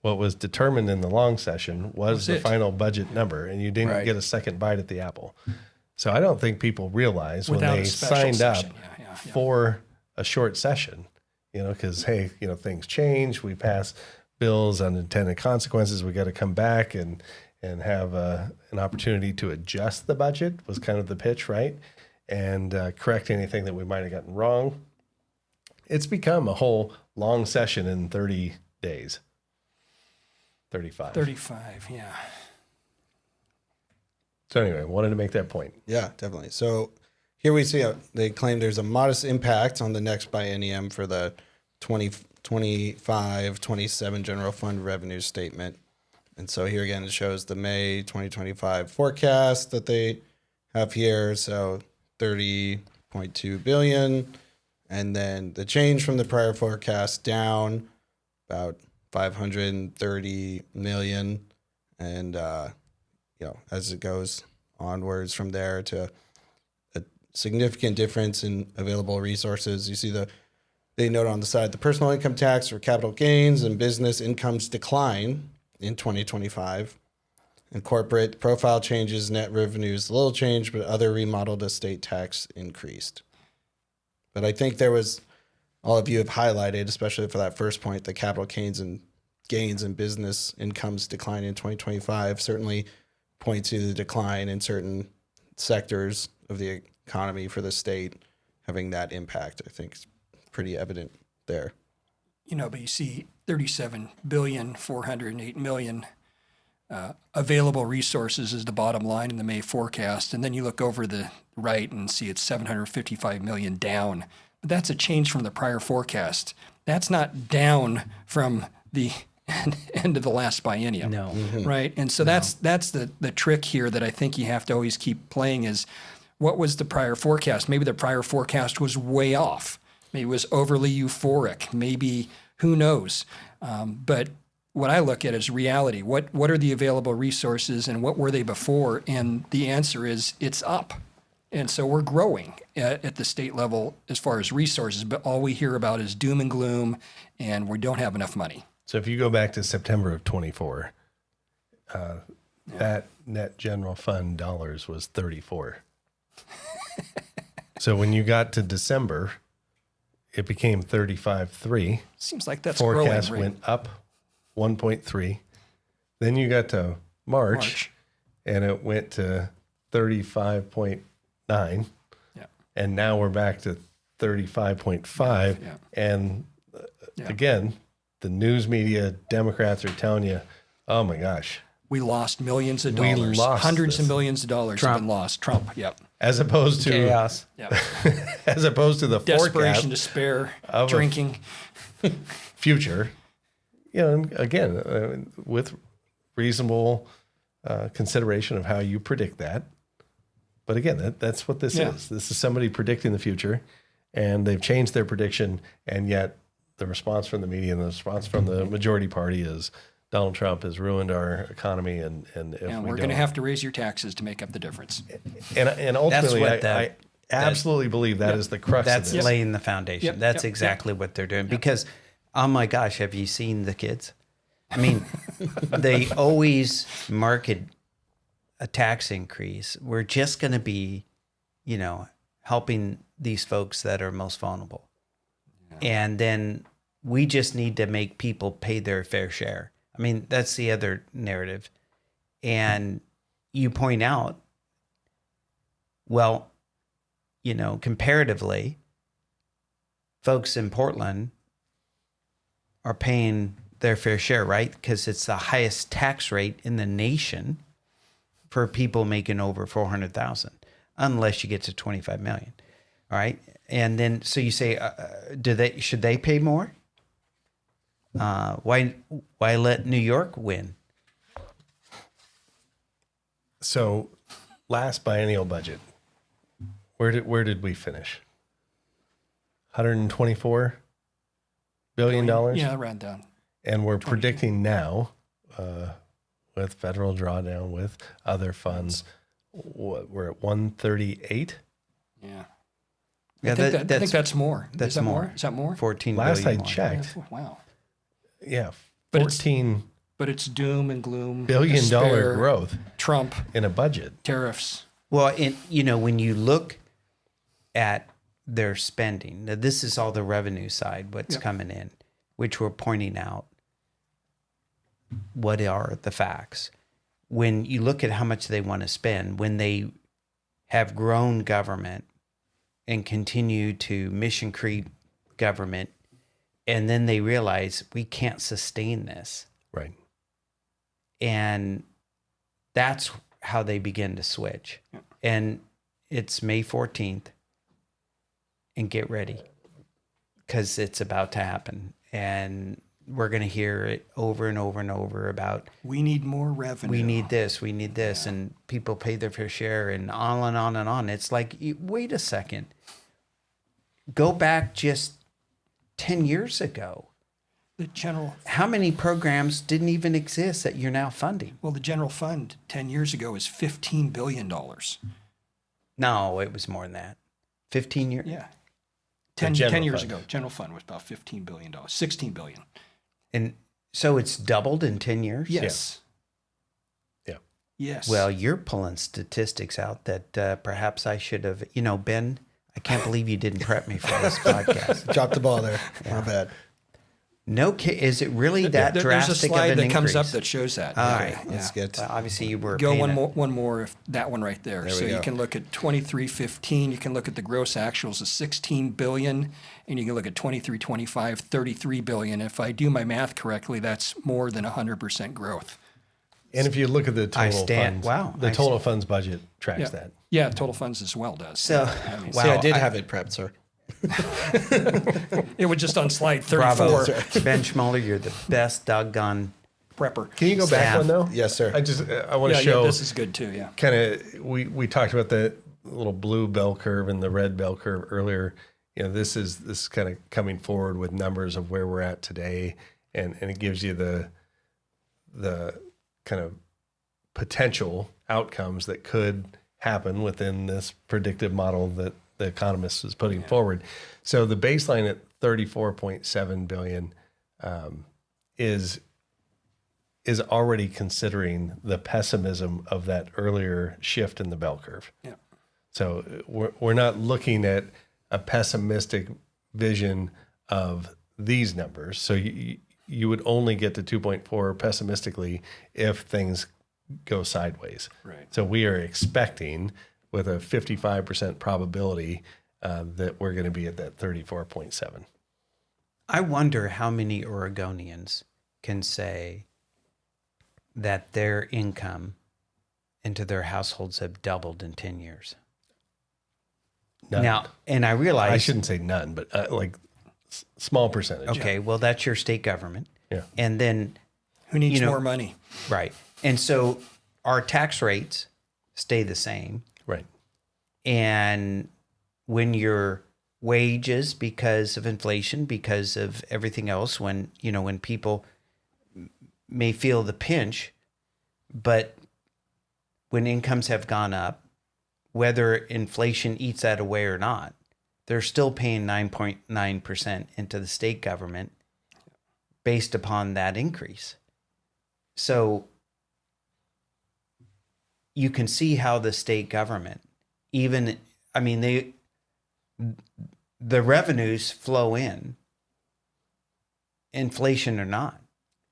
what was determined in the long session was the final budget number, and you didn't get a second bite at the apple. So I don't think people realize when they signed up for a short session, because, hey, things change. We pass bills, unintended consequences. We got to come back and have an opportunity to adjust the budget was kind of the pitch, right? And correct anything that we might have gotten wrong. It's become a whole long session in 30 days. 35. 35, yeah. So anyway, wanted to make that point. Yeah, definitely. So here we see they claim there's a modest impact on the next biennium for the 2025-27 general fund revenue statement. And so here again, it shows the May 2025 forecast that they have here. So 30.2 billion. And then the change from the prior forecast down about 530 million. And, as it goes onwards from there to a significant difference in available resources. You see they note on the side, the personal income tax for capital gains and business incomes decline in 2025. And corporate profile changes, net revenues, a little change, but other remodeled estate tax increased. But I think all of you have highlighted, especially for that first point, the capital gains and business incomes decline in 2025 certainly point to the decline in certain sectors of the economy for the state having that impact. I think it's pretty evident there. But you see 37,408 million available resources is the bottom line in the May forecast. And then you look over the right and see it's 755 million down. But that's a change from the prior forecast. That's not down from the end of the last biennium. No. Right? And so that's the trick here that I think you have to always keep playing is what was the prior forecast? Maybe the prior forecast was way off. Maybe it was overly euphoric. Maybe, who knows? But what I look at is reality. What are the available resources and what were they before? And the answer is it's up. And so we're growing at the state level as far as resources, but all we hear about is doom and gloom and we don't have enough money. So if you go back to September of 24, that net general fund dollars was 34. So when you got to December, it became 35.3. Seems like that's Forecast growing. went up 1.3. Then you got to March, and it went to 35.9. Yeah. And now we're back to 35.5. Yeah. And Yeah. again, the news media, Democrats are telling you, oh my gosh, We lost millions of We dollars. lost Hundreds this. of millions of dollars have been lost. Trump, yep. as opposed to Chaos. Yep. as opposed to the Desperation, forecast despair, of a- drinking. future, and again, with reasonable consideration of how you predict that. But again, that's what this Yeah. is. This is somebody predicting the future, and they've changed their prediction, and yet the response from the media and the response from the majority party is Donald Trump has ruined our economy, and if And we we're don't, going to have to raise your taxes to make up the difference. and ultimately, what I absolutely believe that is the crux That's of this. laying the foundation. Yep, That's yep, exactly what they're doing. Because, oh my gosh, have you seen the kids? I mean, they always market a tax increase. We're just going to be, helping these folks that are most vulnerable. And then we just need to make people pay their fair share. I mean, that's the other narrative. And you point out, well, comparatively, folks in Portland are paying their fair share, right? Because it's the highest tax rate in the nation for people making over 400,000, unless you get to 25 million. All right. And then, so you say, should they pay more? Why let New York win? So, last biennial budget, where did we finish? $124 billion. Yeah, around down. And we're predicting now, with federal drawdown, with other funds, we're at 138. Yeah. Yeah, I think that's more. That's Is that more. Is that more? 14 Last I billion more. checked, Wow. yeah, But it's- 14 But it's doom and gloom. billion dollar despair, growth Trump, in a budget. tariffs. Well, when you look at their spending, now this is all the revenue side, what's Yep. coming in, which we're pointing out. What are the facts? When you look at how much they want to spend, when they have grown government and continue to mission creep government, and then they realize we can't sustain this. Right. And that's how they begin to switch. Yeah. And it's May 14th. And get ready, because it's about to happen. And we're going to hear it over and over and over about, We need more revenue. we need this, and people pay their fair share, and on and on and on. It's like, wait a second. Go back just 10 years ago. The general, How many programs didn't even exist that you're now funding? well, the general fund 10 years ago was $15 billion. No, it was more than that. 15 years? Yeah. The 10 general years fund. ago, general fund was about $15 billion, $16 billion. And so it's doubled in 10 years? Yes. Yeah. Yes. Well, you're pulling statistics out that perhaps I should have, Ben, I can't believe you didn't prep me for this podcast. Dropped the ball there. My bad. No, is it really that There's a drastic slide of an that comes up increase? that shows that. All Yeah, right. yeah. Let's get Well, obviously, you were Go paying one more, if that one right there. There So we you go. can look at 2315. You can look at the gross actuals of 16 billion, and you can look at 2325, 33 billion. If I do my math correctly, that's more than 100% growth. And if you look at the I total stand- funds, wow, the I total funds budget tracks Yeah. that. Yeah, total funds as well does. So, I mean, wow. See, I did have it prepped, sir. it was just on slide 34. Bravo. Ben Schmoller, you're the best doggone. Prepper. Can you go back Staff. one though? Yes, sir. I want Yeah, to show this is good too. Yeah. kind of we talked about the little blue bell curve and the red bell curve earlier. This is kind of coming forward with numbers of where we're at today, and it gives you the kind of potential outcomes that could happen within this predictive model that the economist is putting forward. So the baseline at 34.7 billion is already considering the pessimism of that earlier shift in the bell curve. Yeah. So we're not looking at a pessimistic vision of these numbers. So you would only get to 2.4 pessimistically if things go sideways. Right. So we are expecting with a 55% probability that we're going to be at that 34.7. I wonder how many Oregonians can say that their income into their households have doubled in 10 years. None. Now, and I realize I shouldn't say none, but like small percentage. okay, well, that's your state government. Yeah. And then, Who needs you know, more money? right. And so our tax rates stay the same. Right. And when your wages, because of inflation, because of everything else, when, you know, when people may feel the pinch, but when incomes have gone up, whether inflation eats that away or not, they're still paying 9.9% into the state government based upon that increase. So you can see how the state government, even, I mean, the revenues flow in, inflation or not.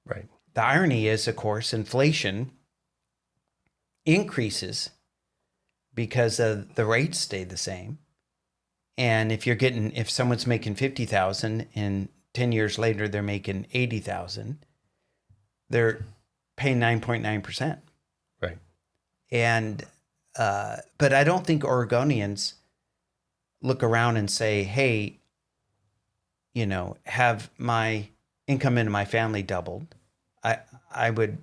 Right. The irony is, of course, inflation increases because the rates stay the same. And if someone's making 50,000 and 10 years later they're making 80,000, they're paying 9.9%. Right. And but I don't think Oregonians look around and say, hey, you know, have my income into my family doubled. I would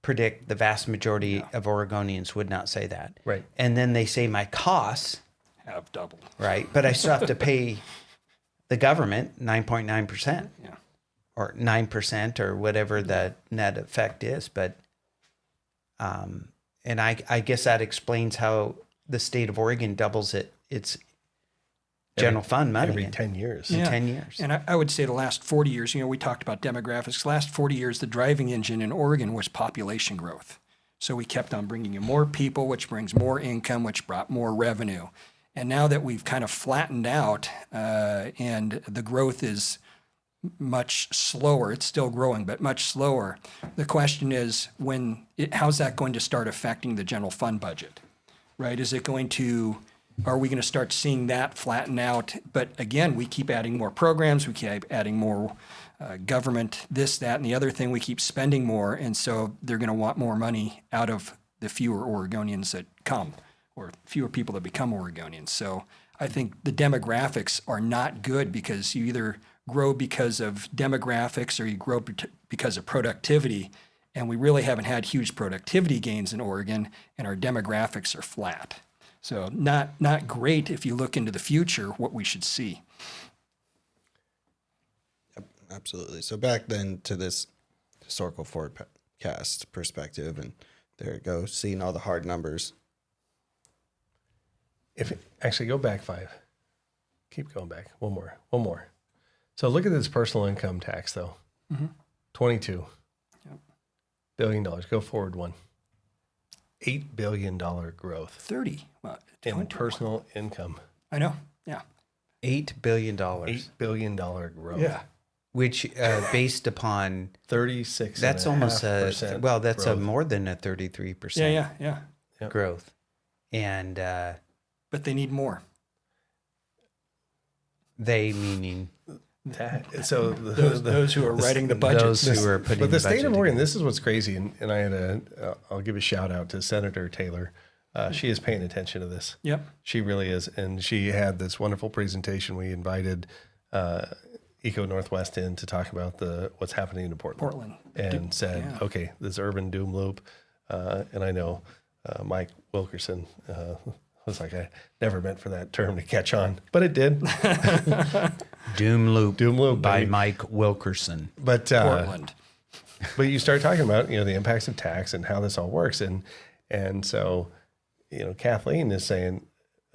predict the vast majority of Oregonians would not say that. Right. And then they say my costs, Have doubled. right? But I still have to pay the government 9.9%. Yeah. Or 9% or whatever the net effect is. But and I guess that explains how the state of Oregon doubles its general fund money Every in 10 years. in 10 years. And I would say the last 40 years, you know, we talked about demographics. The last 40 years, the driving engine in Oregon was population growth. So we kept on bringing in more people, which brings more income, which brought more revenue. And now that we've kind of flattened out and the growth is much slower, it's still growing, but much slower. The question is, how's that going to start affecting the general fund budget, right? Are we going to start seeing that flatten out? But again, we keep adding more programs, we keep adding more government, this, that, and the other thing. We keep spending more, and so they're going to want more money out of the fewer Oregonians that come, or fewer people that become Oregonians. So I think the demographics are not good, because you either grow because of demographics or you grow because of productivity. And we really haven't had huge productivity gains in Oregon, and our demographics are flat. So not great if you look into the future, what we should see. Absolutely. So back then to this historical forecast perspective, and there it goes, seeing all the hard numbers. Actually go back 5. Keep going back. One more. So look at this personal income tax though. Mm-hmm. $22 billion. Go forward one. $8 billion growth 30. Well, in 21. personal income. I know. Yeah. $8 billion. $8 billion growth. Yeah. Which based upon 36. that's almost that's growth. more than a 33% Yeah. growth. And But they need more. they meaning So Those who are writing the budget. those who are putting but the the state budget of Oregon, together. this is what's crazy, and I had I'll give a shout out to Senator Taylor. She is paying attention to this. Yep. She really is, and she had this wonderful presentation. We invited Eco Northwest in to talk about what's happening in Portland, and said, okay, this urban doom loop, and I know Mike Wilkerson was like, I never meant for that term to catch on, but it did. Doom Loop by baby. Mike Wilkerson. But Portland. but you start talking about the impacts of tax and how this all works, and so Kathleen is saying,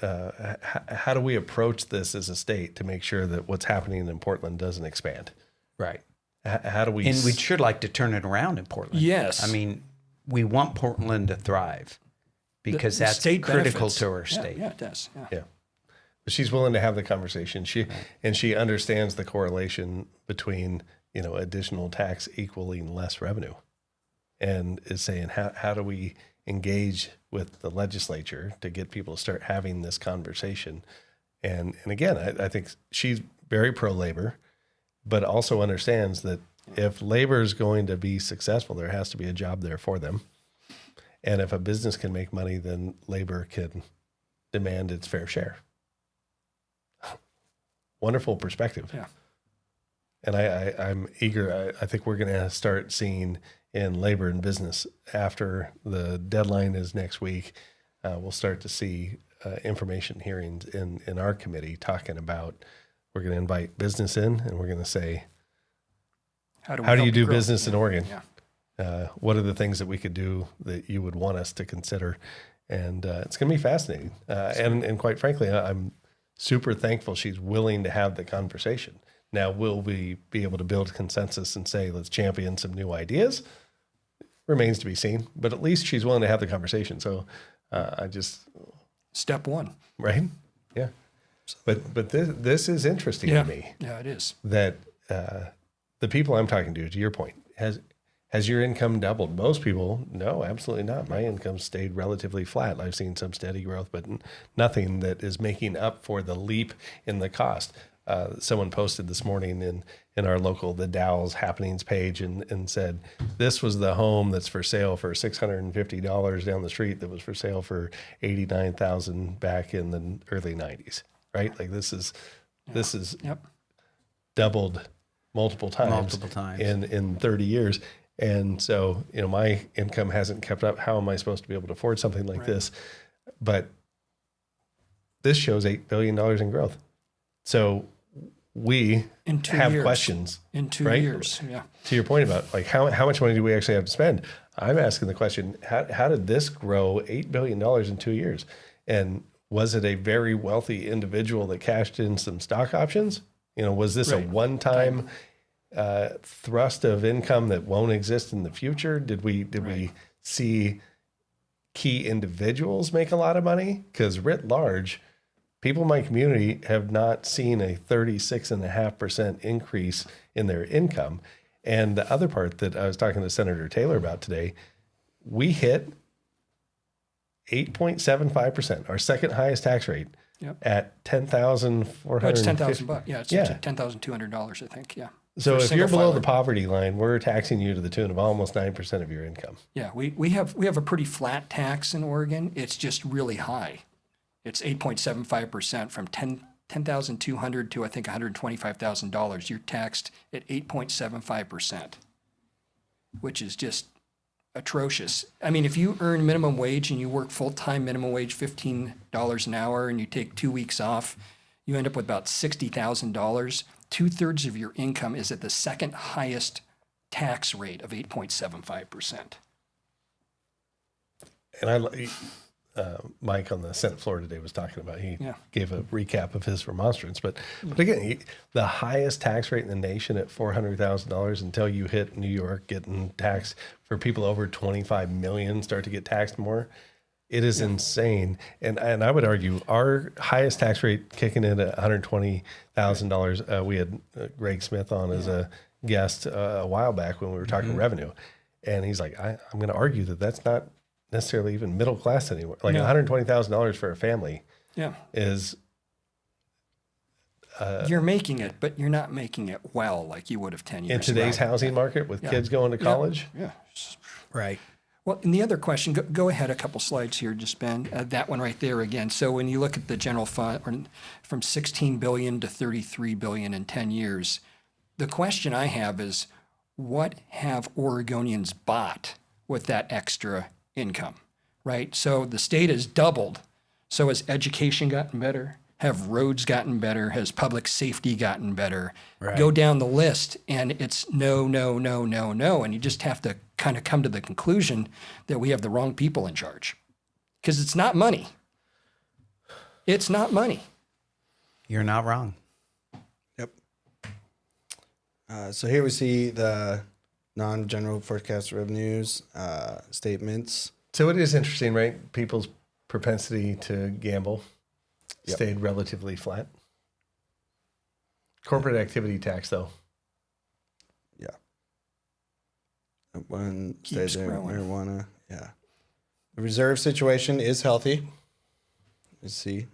how do we approach this as a state to make sure that what's happening in Portland doesn't expand? Right. How do we? And we'd sure like to turn it around in Portland. Yes. I mean, we want Portland to thrive because The that's state critical benefits. to our state. Yeah, it does. Yeah. Yeah. But she's willing to have the conversation. She understands the correlation between additional tax equaling less revenue, and is saying, how do we engage with the legislature to get people to start having this conversation? And again, I think she's very pro-labor, but also understands that if labor is going to be successful, there has to be a job there for them. And if a business can make money, then labor can demand its fair share. Wonderful perspective. Yeah. And I'm eager. I think we're going to start seeing in labor and business after the deadline is next week. We'll start to see information hearings in our committee talking about, we're going to invite business in and we're going to say, how do you do business in Oregon? Yeah. What are the things that we could do that you would want us to consider? And it's going to be fascinating. And quite frankly, I'm super thankful she's willing to have the conversation. Now, will we be able to build consensus and say, let's champion some new ideas? Remains to be seen, but at least she's willing to have the conversation. So Step one. right? Yeah. But this is interesting to me. Yeah, it is. That the people I'm talking to your point, has your income doubled? Most people, no, absolutely not. My income stayed relatively flat. I've seen some steady growth, but nothing that is making up for the leap in the cost. Someone posted this morning in our local, the Dow's happenings page and said, this was the home that's for sale for $650 down the street that was for sale for $89,000 back in the early 90s, right? Like this is doubled multiple times in 30 years. And so, my income hasn't kept up. How am I supposed to be able to afford something like this? But this shows $8 billion in growth. So we have questions in 2 years. Yeah. To your point about like how much money do we actually have to spend? I'm asking the question, how did this grow $8 billion in 2 years? And was it a very wealthy individual that cashed in some stock options? Was this a one-time thrust of income that won't exist in the future? Did we see key individuals make a lot of money? Because writ large, people in my community have not seen a 36.5% increase in their income. And the other part that I was talking to Senator Taylor about today, we hit 8.75%, our second highest tax rate, at $10,400. It's $10,000. Yeah, it's $10,200, I think. Yeah. So if you're below the poverty line, we're taxing you to the tune of almost 9% of your income. Yeah, we have a pretty flat tax in Oregon. It's just really high. It's 8.75% from $10,200 to I think $125,000. You're taxed at 8.75%, which is just atrocious. I mean, if you earn minimum wage and you work full-time minimum wage, $15 an hour, and you take 2 weeks off, you end up with about $60,000. 2/3 of your income is at the second highest tax rate of 8.75%. And Mike on the Senate floor today was talking about, he gave a recap of his remonstrance, but again, the highest tax rate in the nation at $400,000 until you hit New York, getting taxed for people over 25 million start to get taxed more. It is insane. And I would argue our highest tax rate kicking in at $120,000. We had Greg Smith on as a guest a while back when we were talking revenue. And he's like, I'm going to argue that that's not necessarily even middle class anymore. Like $120,000 for a family is... you're making it, but you're not making it well like you would have 10 years ago. In today's housing market with kids going to college? Yeah. Right. Well, and the other question, go ahead a couple slides here, just Ben, that one right there again. So when you look at the general fund from $16 billion to $33 billion in 10 years, the question I have is, what have Oregonians bought with that extra income, right? So the state has doubled. So has education gotten better? Have roads gotten better? Has public safety gotten better? Right. Go down the list, and it's no. And you just have to kind of come to the conclusion that we have the wrong people in charge. Because it's not money. It's not money. You're not wrong. Yep. So here we see the non-general forecast revenues statements. So it is interesting, right? People's propensity to gamble stayed relatively flat. Corporate activity tax, though. Yeah. One Keeps state growing. marijuana. Yeah. The reserve situation is healthy. Let's see.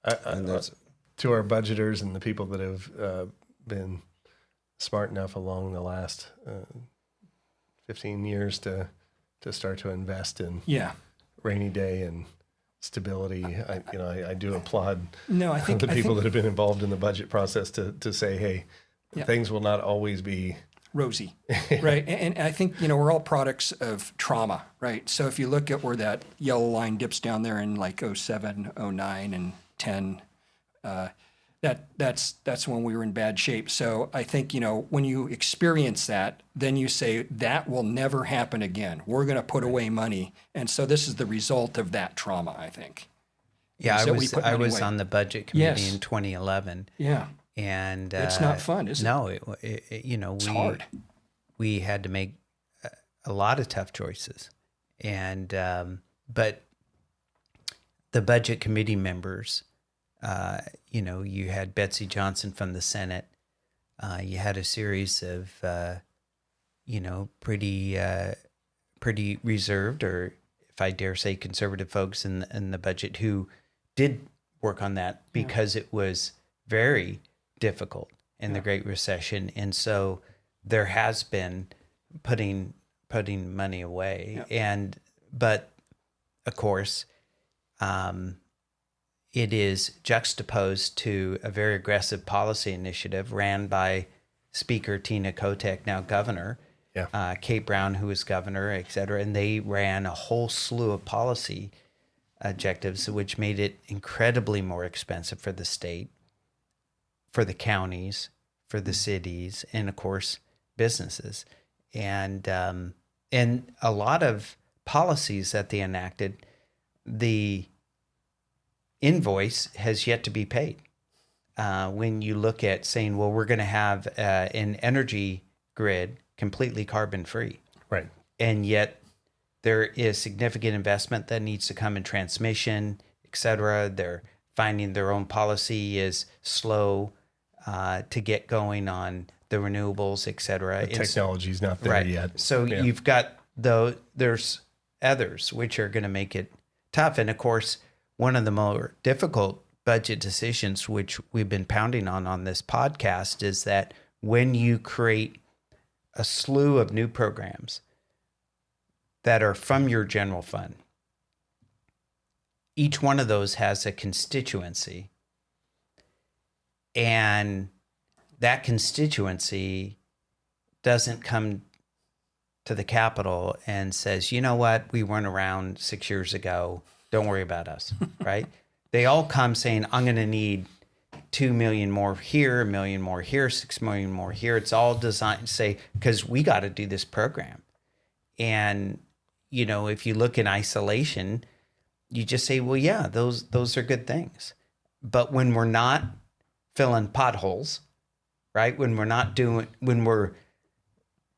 And there's To our budgeters and the people that have been smart enough along the last 15 years to start to invest in Yeah. rainy day and stability. I do applaud No, I think the people I think that have been involved in the budget process to say, hey, Yeah. things will not always be rosy, right? And I think, we're all products of trauma, right? So if you look at where that yellow line dips down there in like 07, 09, and 10, that's when we were in bad shape. So I think, when you experience that, then you say that will never happen again. We're going to put away money. And so this is the result of that trauma, I think. Yeah, is I that we was put I money was away. on the budget committee Yes. in 2011, Yeah. and It's not fun, is it? No, It's hard. We had to make a lot of tough choices, and but the budget committee members, you had Betsy Johnson from the Senate, you had a series of pretty reserved, or if I dare say conservative folks in the budget who did work on that because it was very difficult in the Great Recession. And so there has been putting money away. But of course, it is juxtaposed to a very aggressive policy initiative ran by Speaker Tina Kotek, now governor, Kate Brown, who was governor, et cetera. And they ran a whole slew of policy objectives, which made it incredibly more expensive for the state, for the counties, for the cities, and of course, businesses. And a lot of policies that they enacted, the invoice has yet to be paid. When you look at saying, well, we're going to have an energy grid completely carbon free. right. And yet there is significant investment that needs to come in transmission, et cetera. They're finding their own policy is slow to get going on the renewables, et cetera. The technology's not there Right. yet. So you've got there's others which are going to make it tough. And of course, one of the more difficult budget decisions, which we've been pounding on this podcast, is that when you create a slew of new programs that are from your general fund, each one of those has a constituency, and that constituency doesn't come to the Capitol and says, you know what, we weren't around 6 years ago, don't worry about us, right? They all come saying, I'm going to need 2 million more here, 1 million more here, 6 million more here. It's all designed to say, because we got to do this program. And, if you look in isolation, you just say, well, yeah, those are good things. But when we're not filling potholes, right? When we're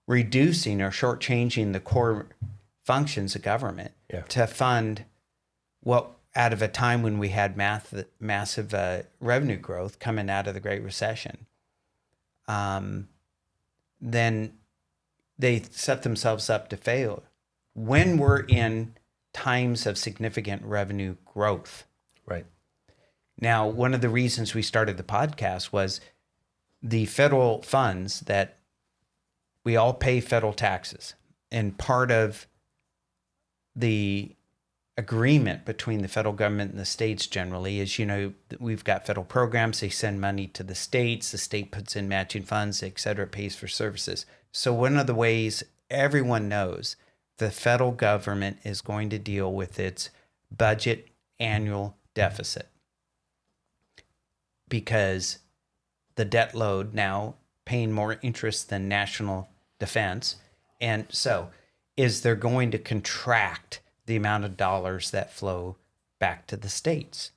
reducing or shortchanging the core functions of government to fund what, out of a time when we had massive revenue growth coming out of the Great Recession, then they set themselves up to fail. When we're in times of significant revenue growth. Right. Now, one of the reasons we started the podcast was the federal funds that we all pay federal taxes. And part of the agreement between the federal government and the states generally is, we've got federal programs, they send money to the states, the state puts in matching funds, et cetera, pays for services. So one of the ways everyone knows the federal government is going to deal with its budget annual deficit, because the debt load now paying more interest than national defense. And so is they're going to contract the amount of dollars that flow back to the states.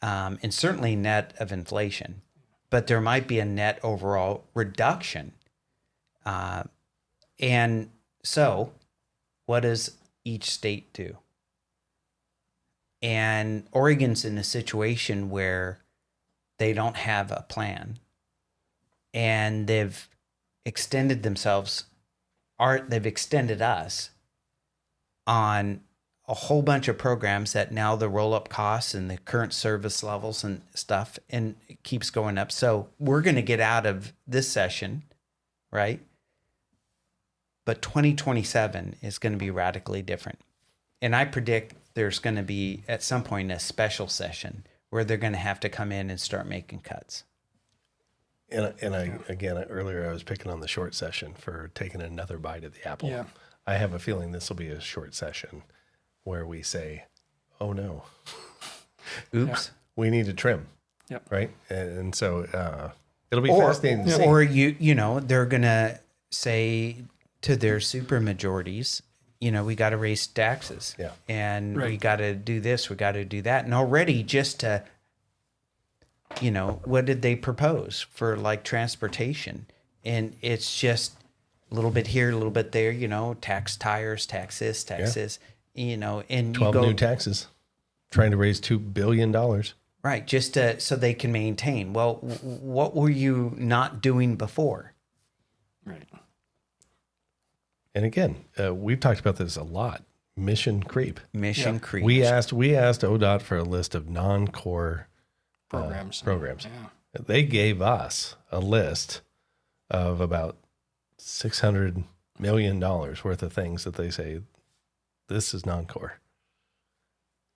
And certainly net of inflation, but there might be a net overall reduction. And so what does each state do? And Oregon's in a situation where they don't have a plan, and they've extended themselves, they've extended us on a whole bunch of programs that now the roll-up costs and the current service levels and stuff, and it keeps going up. So we're going to get out of this session, right? But 2027 is going to be radically different. And I predict there's going to be, at some point, a special session where they're going to have to come in and start making cuts. And I again, earlier I was picking on the short session for taking another bite of the apple. Yeah. I have a feeling this will be a short session where we say, oh no, Oops. we need to trim. Yep. Right. And so it'll be fascinating to see. Or they're going to say to their super majorities, we got to raise taxes. Yeah. And we Right. got to do this, we got to do that. And already just to, what did they propose for like transportation? And it's just a little bit here, a little bit there, tax tires, tax this, tax this, and 12 new taxes, trying to raise $2 billion. Right. Just so they can maintain. Well, what were you not doing before? Right. And again, we've talked about this a lot. Mission creep. Mission creep. We asked ODOT for a list of non-core Programs. programs. Yeah. They gave us a list of about $600 million worth of things that they say this is non-core.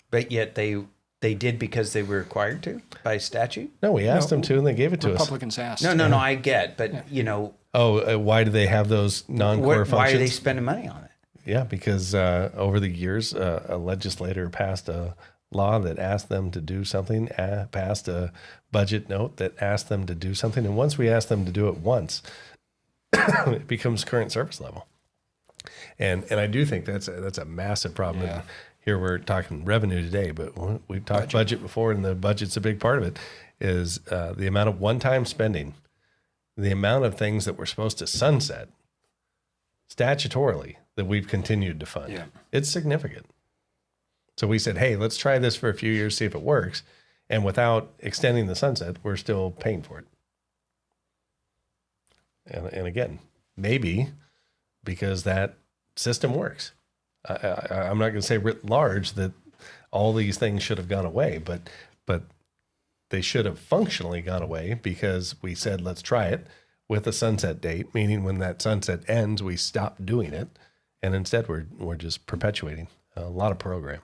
But yet they did because they were required to by statute? No, we asked them to, and they gave it to us. Republicans asked. No, I get, but Why do they have those non-core functions? why are they spending money on it? Yeah, because over the years, a legislator passed a law that asked them to do something, passed a budget note that asked them to do something. And once we ask them to do it once, it becomes current service level. And I do think that's a massive problem. Yeah. And here we're talking revenue today, but we've talked budget before, and the budget's a big part of it, is the amount of one-time spending, the amount of things that we're supposed to sunset statutorily that we've continued to fund. Yeah. It's significant. So we said, hey, let's try this for a few years, see if it works. And without extending the sunset, we're still paying for it. And again, maybe because that system works. I'm not going to say writ large that all these things should have gone away, but they should have functionally gone away because we said, let's try it with a sunset date, meaning when that sunset ends, we stop doing it. And instead we're just perpetuating a lot of program.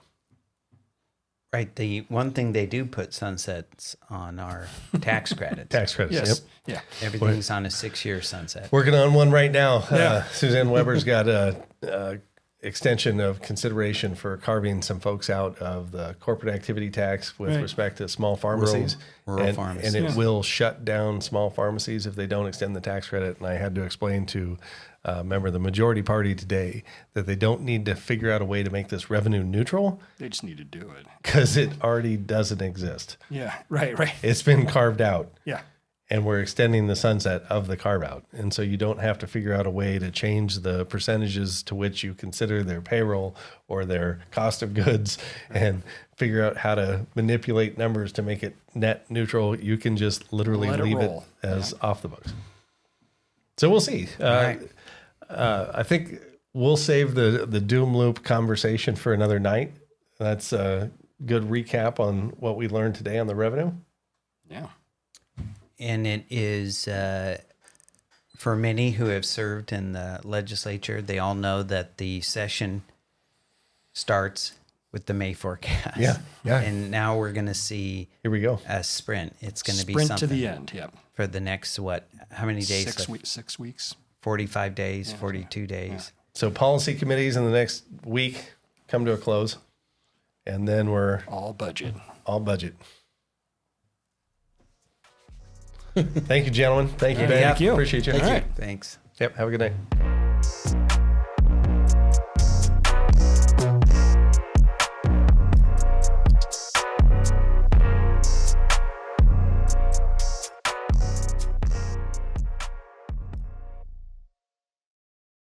Right. The one thing they do put sunsets on are tax credits. Tax credits. Yes. Yep. Yeah. Everything's on a 6-year sunset. Working on one right now. Yeah. Suzanne Weber's got a extension of consideration for carving some folks out of the corporate activity tax with Right. respect to small pharmacies. Rural and, pharmacies. And it will shut down small pharmacies if they don't extend the tax credit. And I had to explain to a member of the majority party today that they don't need to figure out a way to make this revenue neutral They just need to do it. because it already doesn't exist. Yeah. Right. It's been carved out. Yeah. And we're extending the sunset of the carve out. And so you don't have to figure out a way to change the percentages to which you consider their payroll or their cost of goods and figure out how to manipulate numbers to make it net neutral. You can just literally Let it leave it roll. as off the books. So we'll see. Right. I think we'll save the doom loop conversation for another night. That's a good recap on what we learned today on the revenue. Yeah. And it is, for many who have served in the legislature, they all know that the session starts with the May forecast. Yeah. And now we're going to see Here we go. a sprint. It's going to be Sprint something to the end. Yep. for the next, how many days? 6 weeks. 45 days, 42 days. So policy committees in the next week come to a close, and then we're All budget. all budget. Thank you, gentlemen. Thank you, Ben. Thank you. Appreciate you. All right. Thanks. Yep. Have a good night.